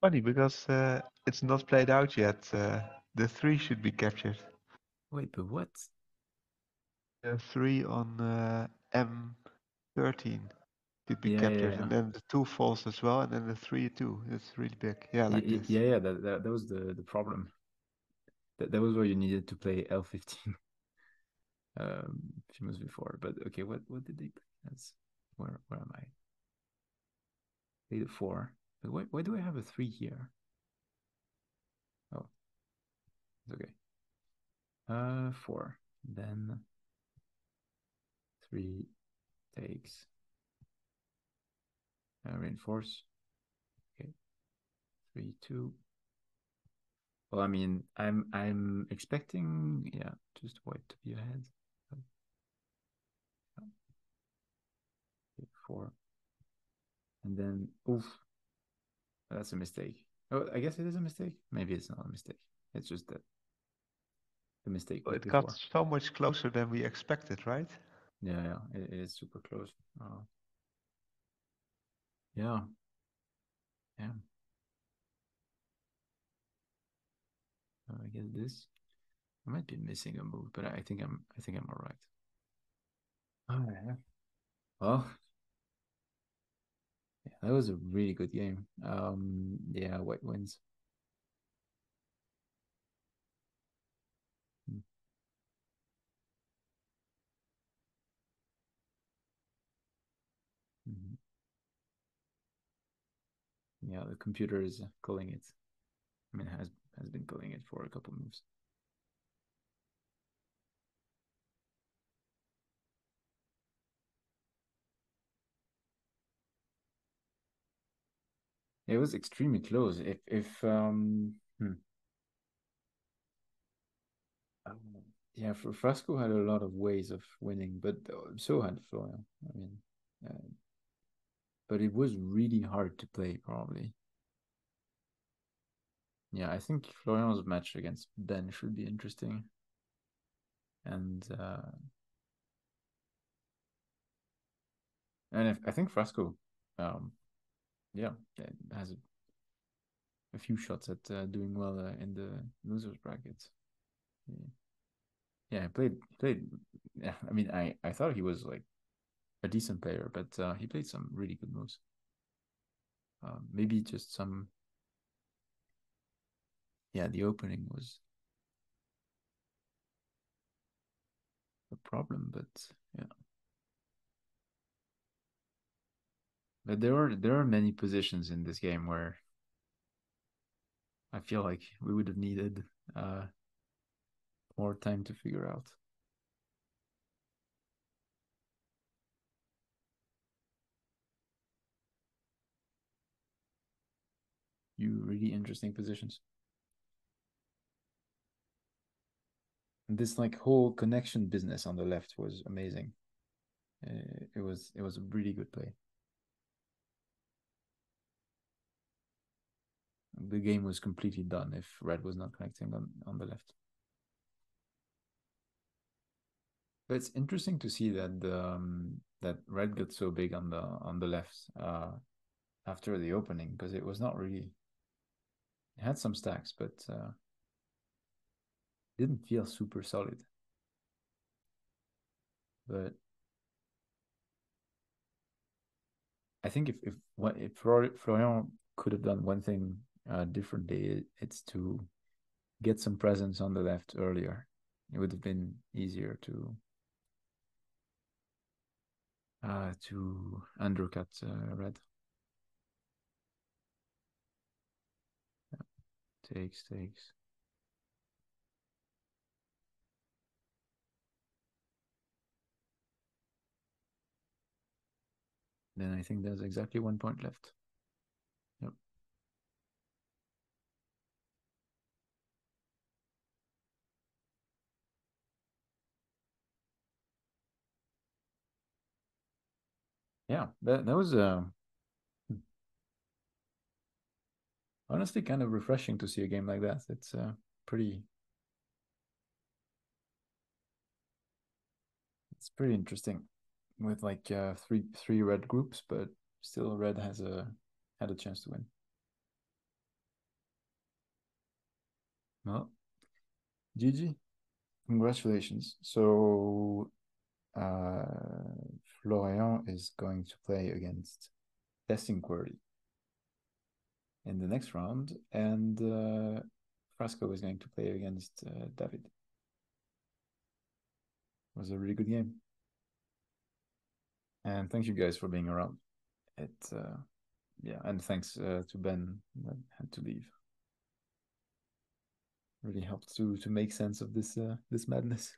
Funny because it's not played out yet. The 3 should be captured. wait, but what? The 3 on M13 should be Yeah, captured, yeah. and then the 2 falls as well, and then the 3 too. It's really big. Yeah, like this. Yeah. That was the problem. That was where you needed to play L15. Few months before, but okay, what did they play as? Where am I? Played a 4, but why do I have a 3 here? Oh, it's okay. 4, then 3 takes reinforce. Okay, 3 2. Well, I mean, I'm expecting, yeah, just white to be ahead. But, okay, 4, and then oof, that's a mistake. Oh, I guess it is a mistake. Maybe it's not a mistake. It's just that the mistake was It before. got so much closer than we expected, right? Yeah, it is super close. Yeah. I guess this. I might be missing a move, but I think I'm all right. Oh yeah. Well, yeah, that was a really good game. Yeah, white wins. Mm-hmm. Yeah, the computer is calling it. I mean, has been calling it for a couple moves. It was extremely close. If yeah, Frasco had a lot of ways of winning, but so had Florian. I mean, but it was really hard to play, probably. Yeah, I think Florian's match against Ben should be interesting. And I think Frasco yeah, it has a few shots at doing well in the losers brackets. Yeah, he played. Yeah, I mean, I thought he was like a decent player, but he played some really good moves. Maybe just some. Yeah, the opening was a problem, but yeah. But there are many positions in this game where I feel like we would have needed more time to figure out. Few really interesting positions. And this like whole connection business on the left was amazing. It was a really good play. The game was completely done if red was not connecting on the left. But it's interesting to see that that red got so big on the left after the opening, because it was not really. It had some stacks, but didn't feel super solid. But I think if Florian could have done one thing differently, it's to get some presence on the left earlier. It would have been easier to undercut red. Yeah. Takes. Then I think there's exactly 1 point left. Yep. Yeah, that was honestly kind of refreshing to see a game like that. It's pretty. It's pretty interesting, with like three red groups, but still red had a chance to win. Well, GG, congratulations. So Florian is going to play against Testing Qwerty in the next round, and Frasco is going to play against David. It was a really good game. And thank you guys for being around. Yeah, and thanks to Ben that had to leave. Really helped to make sense of this madness.